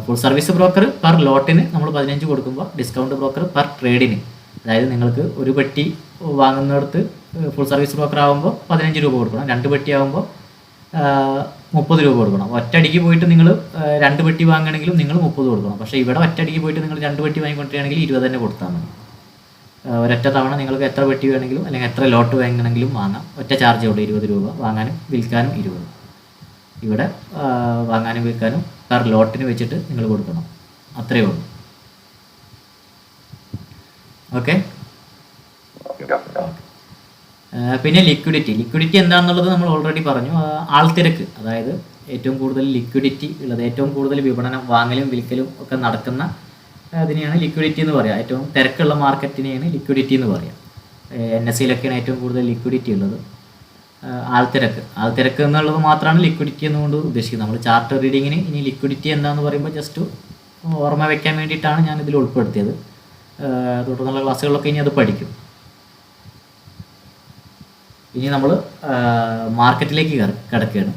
ഫുൾ സർവീസ് ബ്രോക്കർ പെർ ലോട്ടിന് നമ്മൾ 15 കൊടുക്കുമ്പോൾ ഡിസ്കൗണ്ട് ബ്രോക്കർ പെർ ട്രേഡിന്, അതായത് നിങ്ങൾക്ക് ഒരു പെട്ടി വാങ്ങുന്നിടത്ത് ഫുൾ സർവീസ് ബ്രോക്കർ ആകുമ്പോൾ 15 രൂപ കൊടുക്കണം, 2 പെട്ടി ആകുമ്പോൾ 30 രൂപ കൊടുക്കണം. ഒറ്റയടിക്ക് പോയിട്ട് നിങ്ങൾ 2 പെട്ടി വാങ്ങുകയാണെങ്കിലും നിങ്ങൾ 30 കൊടുക്കണം. പക്ഷേ ഇവിടെ ഒറ്റയടിക്ക് പോയിട്ട് നിങ്ങൾ 2 പെട്ടി വാങ്ങിക്കൊണ്ടിരിക്കുകയാണെങ്കിൽ 20 തന്നെ കൊടുത്താൽ മതി. ഒരൊറ്റ തവണ നിങ്ങൾക്ക് എത്ര പെട്ടി വേണമെങ്കിലും അല്ലെങ്കിൽ എത്ര ലോട്ട് വാങ്ങണമെങ്കിലും വാങ്ങാം. ഒറ്റ ചാർജ് ഉള്ളൂ 20 രൂപ, വാങ്ങാനും വിൽക്കാനും 20. ഇവിടെ വാങ്ങാനും വിൽക്കാനും പെർ ലോട്ടിന് വെച്ചിട്ട് നിങ്ങൾ കൊടുക്കണം, അത്രയേ ഉള്ളൂ. ഓക്കെ. പിന്നെ ലിക്വിഡിറ്റി എന്താണെന്നുള്ളത് നമ്മൾ ഓൾറെഡി പറഞ്ഞു. ആൾത്തിരക്ക്, അതായത് ഏറ്റവും കൂടുതൽ ലിക്വിഡിറ്റി ഉള്ളത്, ഏറ്റവും കൂടുതൽ വിപണനം വാങ്ങലും വിൽക്കലും ഒക്കെ നടക്കുന്ന അതിനെയാണ് ലിക്വിഡിറ്റി എന്ന് പറയുക. ഏറ്റവും തിരക്കുള്ള മാർക്കറ്റിനെയാണ് ലിക്വിഡിറ്റി എന്ന് പറയുക. NSEയിലൊക്കെയാണ് ഏറ്റവും കൂടുതൽ ലിക്വിഡിറ്റി ഉള്ളത്. ആൾത്തിരക്ക് എന്നുള്ളത് മാത്രമാണ് ലിക്വിഡിറ്റി എന്നുകൊണ്ട് ഉദ്ദേശിക്കുന്നത്. നമ്മൾ ചാർട്ട് റീഡിങ്ങിന് ഇനി ലിക്വിഡിറ്റി എന്താണെന്ന് പറയുമ്പോൾ ജസ്റ്റ് ഓർമ്മ വയ്ക്കാൻ വേണ്ടിയിട്ടാണ് ഞാൻ ഇതിൽ ഉൾപ്പെടുത്തിയത്. തുടർന്നുള്ള ക്ലാസ്സുകളിലൊക്കെ ഇനി അത് പഠിക്കും. ഇനി നമ്മൾ മാർക്കറ്റിലേക്ക് കിടക്കുകയാണ്.